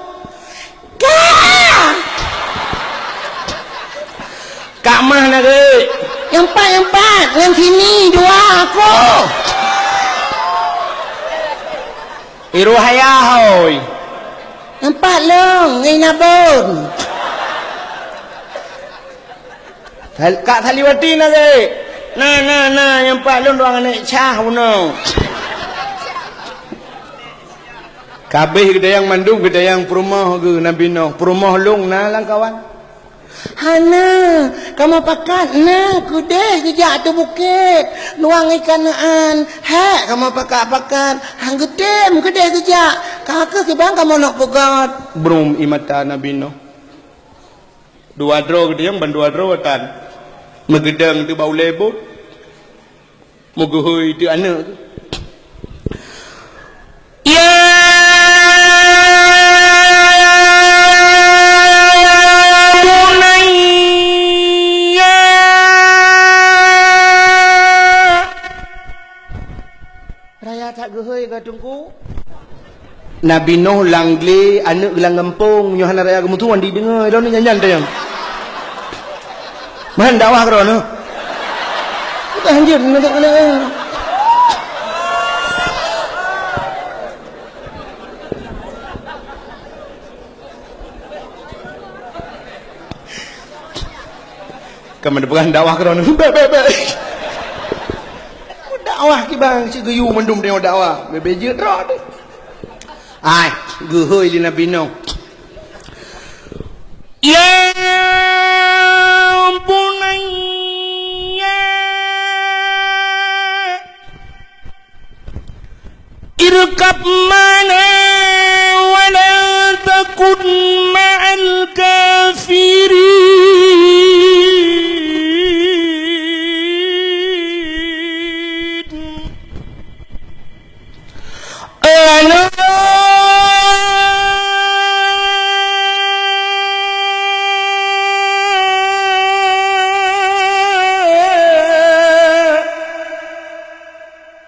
Kak mah nak ke? Yang empat, yang sini dua aku. Iru hayah hoi. Empat long, ngai nabun. Kak Saliwati nak ke? Nah, yang empat long doang anak cah puno. Kabeh gedayang mandung gedayang perumah ke Nabi Nuh perumah long na lang kawan. Hana kamu pakat na kude kejak tu bukit luang ikanaan hak kamu pakat hang gedem gede kejak kakak ke bang kamu nak pegat brum imata Nabi Nuh dua dro gedayang ban dua dro tan megedang tu bau lebot muguhui tu anak ya Nabi Nuh langle anak gelang kampung Yohana raya kemutuan didengar dah ni nyanyian tayang. Man dakwah kerana. Kita anjir nak kena. Kamu ada pegang dakwah kerana. Be. Dakwah ki bang si geyu mendum dia dakwah. Bebeje rak deh. Ai, guhoi li Nabi Nuh. Ya bunayya irkab mana wa la takun ma'al kafirin.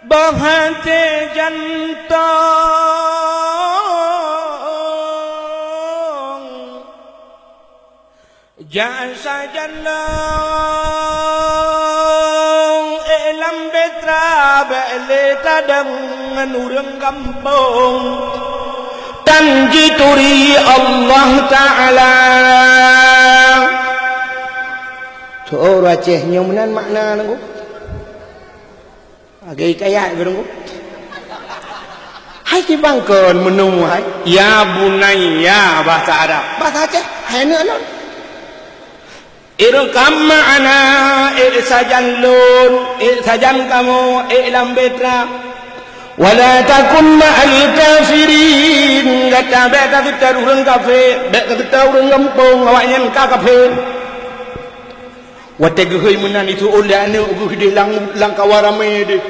Bahate jantong jasa jannong elam betra bele tadangan urang kampung tanjituri Allah Ta'ala tu racehnya menan makna nangku agak kaya berunggu. Hai kibangkon menung hai. Ya bunayya bahasa Arab. Bahasa Aceh. Hai nak lon. Irkam ma'ana irsajan lun irsajan kamu ilam betra. Wala takun ma'al kafirin. Kata beka kita urang kafir, beka kita urang kampung awaknya kafir. Wate geui menan itu oleh ane ugu gede lang kawarame de.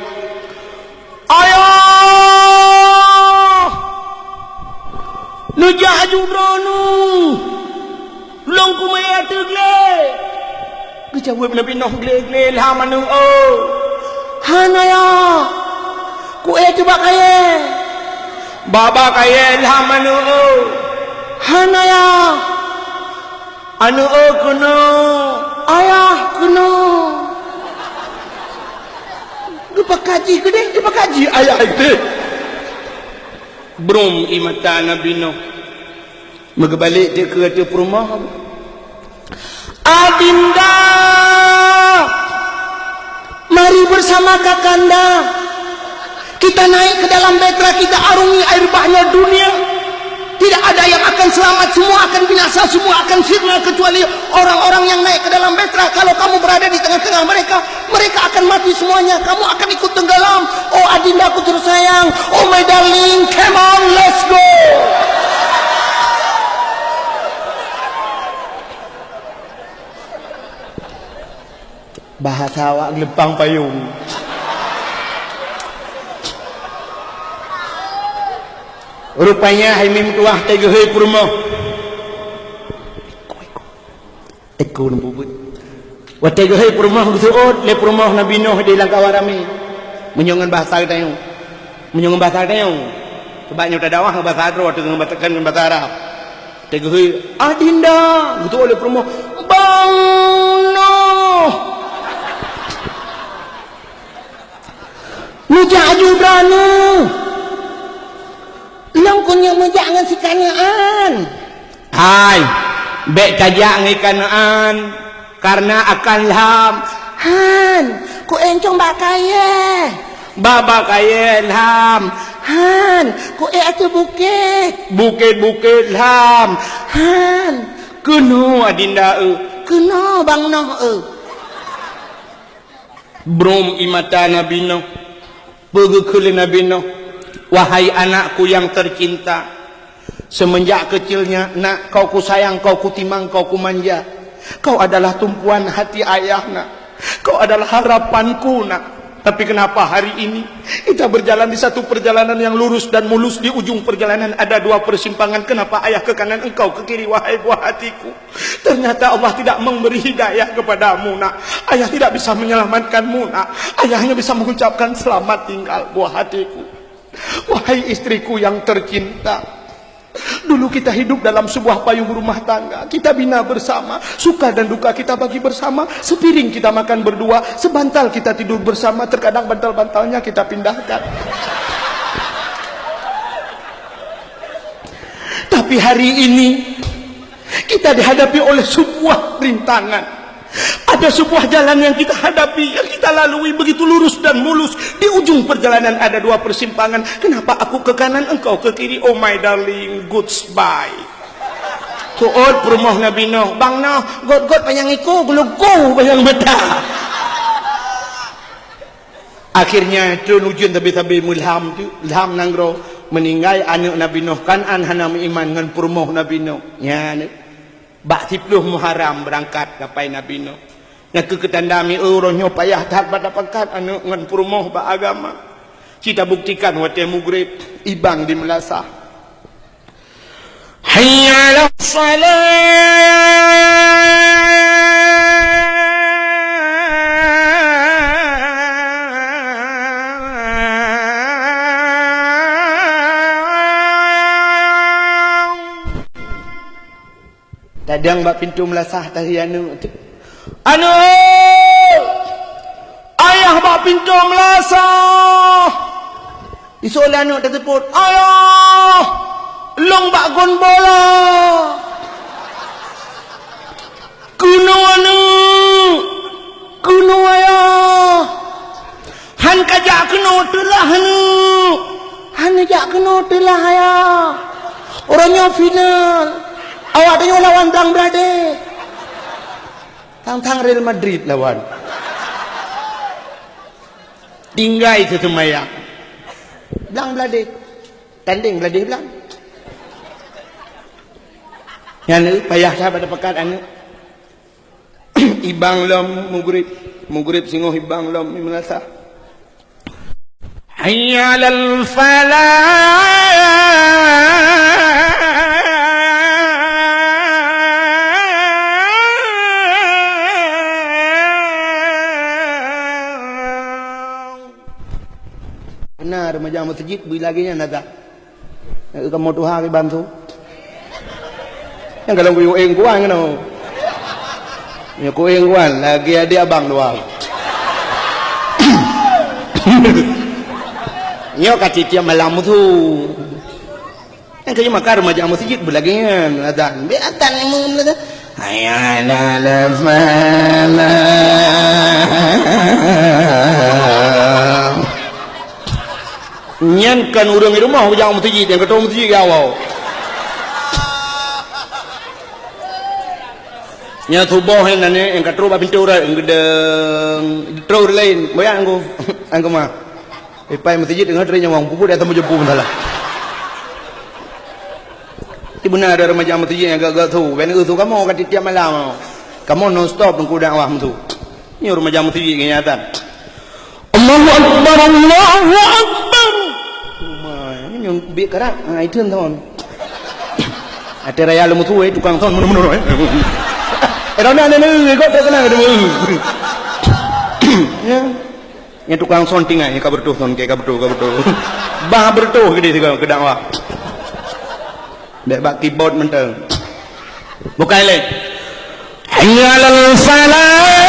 Ayo! Nu jaju dronu. Long ku maya tegle. Gejawe Nabi Nuh gle ha manu oh. Hanaya. Ku coba kaya. Baba kaya ha manu oh. Hanaya. Anu oh kuno. ayah kena dipakaji gede dipakaji ayah itu brum imata Nabi Nuh megbalik dia ke rumah adinda mari bersama kakanda kita naik ke dalam Betra, kita arungi air bahnya dunia. Tidak ada yang akan selamat, semua akan binasa, semua akan sirna kecuali orang-orang yang naik ke dalam Betra. Kalau kamu berada di tengah-tengah mereka, mereka akan mati semuanya. Kamu akan ikut tenggelam. Oh adindaku tersayang, oh my darling, come on, let's go. Bahasa awak lepang payung. Rupanya Haimim tuah tegehei purmo. Eko nembubut. Wa tegehei purmo gusuot le purmo Nabi Nuh di Langkawarami. Menyongan bahasa tayong. Menyongan bahasa tayong. Sebabnya udah dakwah bahasa Arab dengan bahasa Arab. Tegehei adinda gusuot le purmo. Bang Nuh. Mujaju berani. Lang kunya jangan si kanaan. Hai, bek tajak ngai kanaan karena akan lam. Han, ku encong bakaye. Baba kaye lam. Han, ku atu bukit. Bukit-bukit lam. Han, kuno adinda kuno bang noh Brum imata Nabi Nuh. Pergi Nabi Nuh. Wahai anakku yang tercinta, semenjak kecilnya nak kau ku sayang, kau ku timang, kau ku manja. Kau adalah tumpuan hati ayah nak. Kau adalah harapanku nak. Tapi kenapa hari ini kita berjalan di satu perjalanan yang lurus dan mulus, di ujung perjalanan ada dua persimpangan. Kenapa ayah ke kanan, engkau ke kiri, wahai buah hatiku? Ternyata Allah tidak memberi hidayah kepadamu nak. Ayah tidak bisa menyelamatkanmu nak. Ayah hanya bisa mengucapkan selamat tinggal buah hatiku. Wahai istriku yang tercinta, dulu kita hidup dalam sebuah payung rumah tangga. Kita bina bersama, suka dan duka kita bagi bersama. Sepiring kita makan berdua, sebantal kita tidur bersama. Terkadang bantal-bantalnya kita pindahkan. Tapi hari ini kita dihadapi oleh sebuah rintangan. Ada sebuah jalan yang kita hadapi, yang kita lalui begitu lurus dan mulus. Di ujung perjalanan ada dua persimpangan. Kenapa aku ke kanan, engkau ke kiri? Oh my darling, goodbye. Tuot perumah Nabi Nuh. Bang Nuh, god payang iku, gulugu payang mata. Akhirnya tu nujuan tabi-tabi mulham tu, ilham nangro meninggal anak Nabi Nuh. Kanan hanam iman dengan perumah Nabi Nuh. Ya ni. Bak 10 Muharram berangkat kapai Nabi Nuh. Yang ketandami rohnya payah tak pada pangkat anu ngan purmoh ba agama. Kita buktikan wate mugrib ibang di Melasah. Hayya 'alas salat. Kadang bak pintu Melasah tadi anu ayah bak pintu Melasah isola anu dah teput ayah long bak gon bola kuno ayah han kajak keno telah han kajak keno telah ayah orangnya final. Awak tengok lawan Blang Brade. Tang Real Madrid lawan. Tinggal itu semaya. Blang Brade. Tanding Brade Blang. Yang payah saya pada pekat anu. Ibang lom mugrib singoh ibang lom Melasah. Hayya 'alal falah. Benar remaja masjid bila lagi nya nada. Kamu Tuhan bantu. Yang kalau gue kuang no. Ya ku ingwan lagi adik abang doang. Nyo kati tiap malam tu. Yang kaya makar macam masjid belagian adan. Be adan yang mula. Hayana lafala. Nyan kan urang rumah jangan masjid yang ketua masjid awal. Nya tubuh nane yang ketua pintu ora gedeng terus lain. Bayang aku mah. Ipai masjid dengan dari nyawang pupu dia temu jepu bentar. Ibu nak ada remaja masjid yang gagal tu. Ben itu kamu kat tiap malam. Kamu non stop tunggu dakwah tu. Ni remaja masjid kenyataan. Allahu akbar, Allahu akbar. Ini yang bi kerat. Itu thon. Ada raya lemu tu tukang thon menur-menur. Erana ni kau tak kenal demu. Ya. Yang tukang sonting ai ka bertuh thon ke ka bertuh. Bah bertuh gede ke dakwah. Dek bak keyboard menteng. Bukan lagi. Hayyalal falah.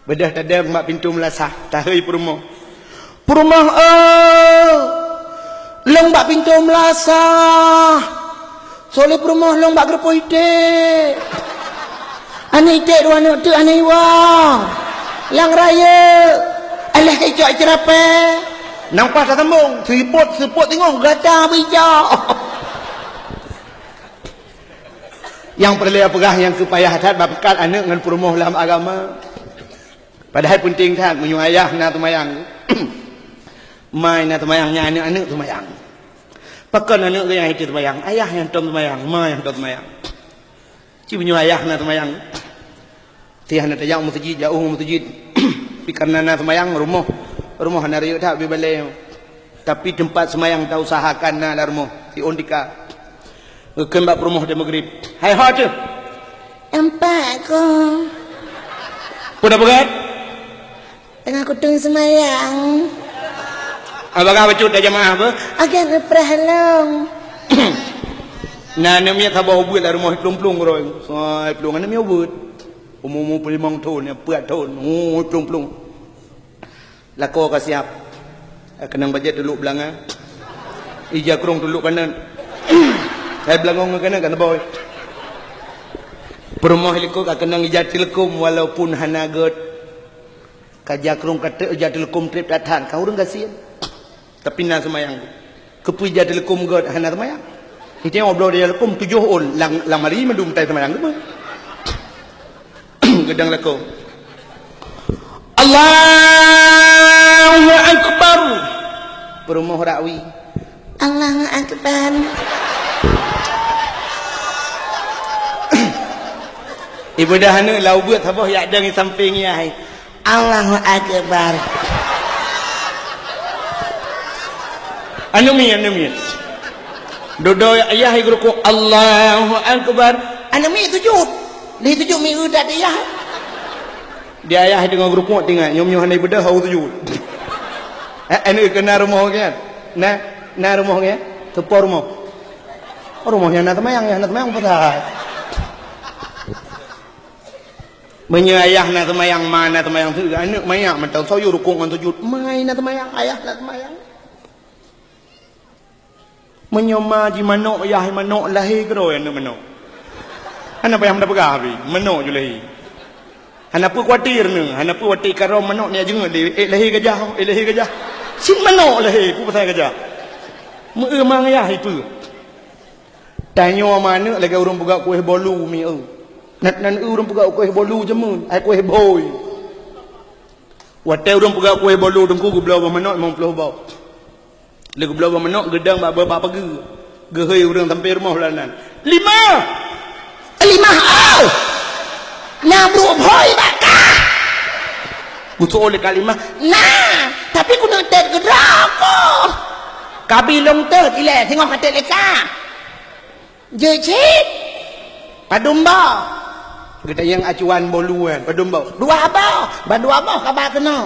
Bedah tada mak pintu melasah. Tahai perumah. Perumah long bak pintu melasah. Soleh perumah long bak gerpo ite. Ane ite dua anak tu ane wang. Lang raya. Alah hijau cerape. Nampak tak tembung. Seput tengok gata bijak. Yang perlu pegah yang kepayah hat bakat anak dengan perumah dalam agama. Padahal penting tak menyuruh ayah na tumayang. Mai na tumayangnya anak-anak tumayang. Pakan anak yang itu tumayang, ayah yang tumayang, mai yang tumayang. Ci menyuruh ayah na tumayang. Tiah na tayang masjid jauh masjid. Pikarna na tumayang rumah na riuk tak bibalai. Tapi tempat semayang tak usahakan na rumah si Ondika. Kembak rumah di Maghrib. Hai hot tu. Empat ko. Puna begat? Tengah kutung semayang. Abang apa cut jamaah apa? Agar perhalong. Nah, namanya tabau buat lah rumah plung-plung orang. So, plung namanya buat. Umum pelimang tahun, ya puat tahun. Oh, plung-plung. Lako ka siap. Kenang bajet dulu belanga. Ija kurung dulu kanan. Saya belangong kanan kan boy. Perumah liko kenang ija tilkum walaupun hanagot. Kajak kurung kata ija tilkum trip datan. Kau orang kasihan. Tapi nak semayang. Kepuj ija tilkum god hana semayang. Itu yang ngobrol dia tilkum 7 on. Lang mari mendum tai semayang tu. Gedang lako. Allahu Akbar. Perumah rakwi. Allahu Akbar. Ibu dah hana lau buat apa yak deng samping ya hai. Allahu Akbar. Anu mi. Dodo ayah guru ko Allahu Akbar. Anu mi sujud. Di sujud mi udah dia. Dia ayah dengan guru ko tinggal nyom hanai bedah hau sujud. Anu kena rumah kan. Na rumah kan. Tepor rumah. Rumahnya na temayang pasal. Menyayah na temayang mana temayang tu anak mayak mentau sayu rukuk ngan sujud. Mai na temayang ayah na temayang. Menyoma ji manok ayah manok lahir ke doyan manok. Hana payah mendapat gabi, manok je lahir. Hana pu kuatir ni, hana pu kuatir karo manok ni jeung lahir gajah, lahir gajah. Sin manok lahir pu pasal gajah. Meu mang ayah itu. Tanyo mana lagi urang buka kuih bolu mi Nan urang buka kuih bolu je mun, ai kuih boy. Wate urang buka kuih bolu dengku gublau manok mong ploh bau. Lagu belau menok gedang bapa ge. Gehei urang sampai rumah lanan. 5. 5 Nah bro boy baka. Butuh oleh kalimah. Nah, tapi ku nak tet gerako. Kabilong tu gila tengok kata leka. Je cip. Padumba. Kita yang acuan bolu kan. Padum bau. Dua apa? Dua apa kabar kena.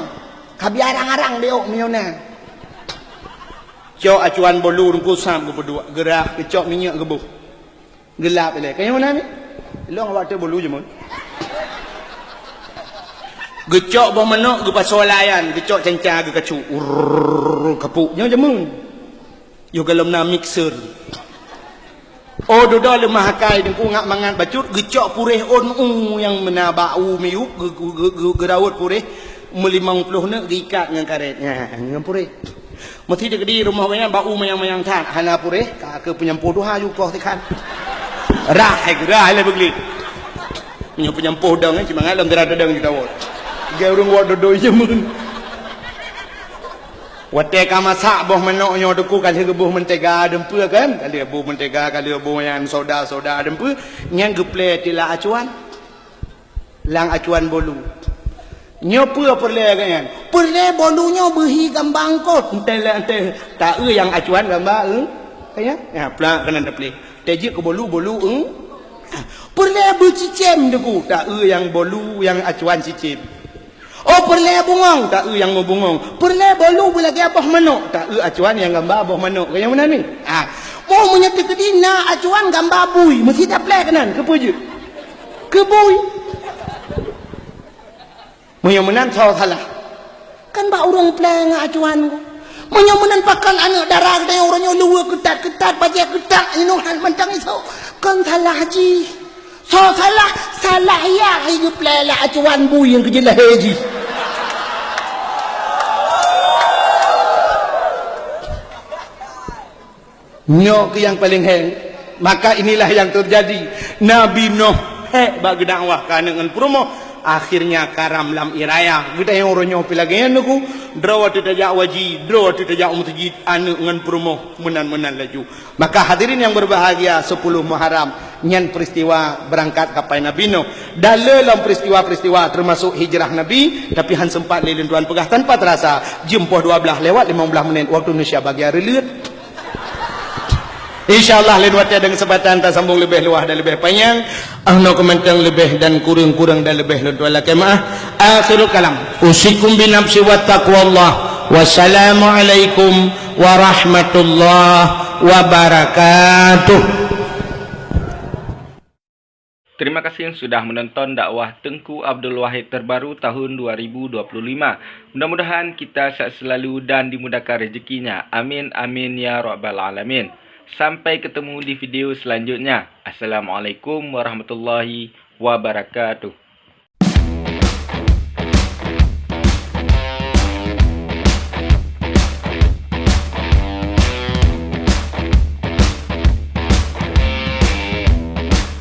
Kabi arang-arang dia miona. Cok acuan bolu rungku sam ke berdua. Gerak ke cok minyak ke buh. Gelap le. Kayak mana ni? Lo ngawak tu bolu je mon. Gecok bawah menok ge pasal layan, gecok cancang ge kacu. Kapuk. Jangan jemung. Yo kalau na mixer. Oh dodo lemah kai dengku ngak mangan bacut gecok purih on yang mena bau miuk gerawat purih 50 nak diikat dengan karetnya dengan purih. Mesti dekat di rumah banyak bau mayang-mayang tan hana purih ka ke penyampuh doha ju kau tekan. Rah gerah le begli. Punya penyampuh dang cuma ngalam gerah dadang di dawat. Ge urang wa dodo je mun. Wate kamasak boh menoknya deku kali gebuh mentega dempe kan kali buh mentega kali buh yang soda dempe nyang geple tila acuan lang acuan bolu nyopu perle kan Perle bolunya behi gambang kot. ente tak yang acuan gambar kaya ya plak kena deple teji ke bolu Perle bercicem deku tak yang bolu yang acuan cicim. Oh perle bungong. Tak yang mau bungong. Perle bolu boleh ke apa manok. Tak acuan yang gambar abah manok. Yang mana ni? Mau menyerti ke dina acuan gambar bui. Mesti tak plek kanan. Ke apa je? Ke bui. Menyamunan salah. Kan bak urang plek dengan acuan ko. Menyamunan pakal anak darah dia orangnya luar ketat bajak ketat inuhan mentang iso. Kan salah haji. So salah ya hidup lela acuan bui yang kejelah haji. Nyok yang paling heng. Maka inilah yang terjadi. Nabi Nuh bagi dakwah kana ngan promo akhirnya karam lam iraya. Kita yang orangnya pilagayan aku drawa tidak waji, drawa tidak mutjid anu ngan promo menan laju. Maka hadirin yang berbahagia 10 Muharram nyan peristiwa berangkat kapai Nabi Nuh. Dalam peristiwa-peristiwa termasuk hijrah Nabi, tapi han sempat lilin tuan pegah tanpa terasa. Jempoh 12 lewat 15 menit waktu Indonesia bagi hari liut. InsyaAllah lain waktu ada kesempatan tak sambung lebih luah dan lebih panjang. Ahna komentar lebih dan kurang dan lebih luar kemaah. Akhirul kalam. Usikum binafsi wa taqwallah. Wassalamualaikum warahmatullahi wabarakatuh. Terima kasih yang sudah menonton dakwah Tengku Abdul Wahid terbaru tahun 2025. Mudah-mudahan kita sehat selalu dan dimudahkan rezekinya. Amin amin ya rabbal alamin. Sampai ketemu di video selanjutnya. Assalamualaikum warahmatullahi wabarakatuh.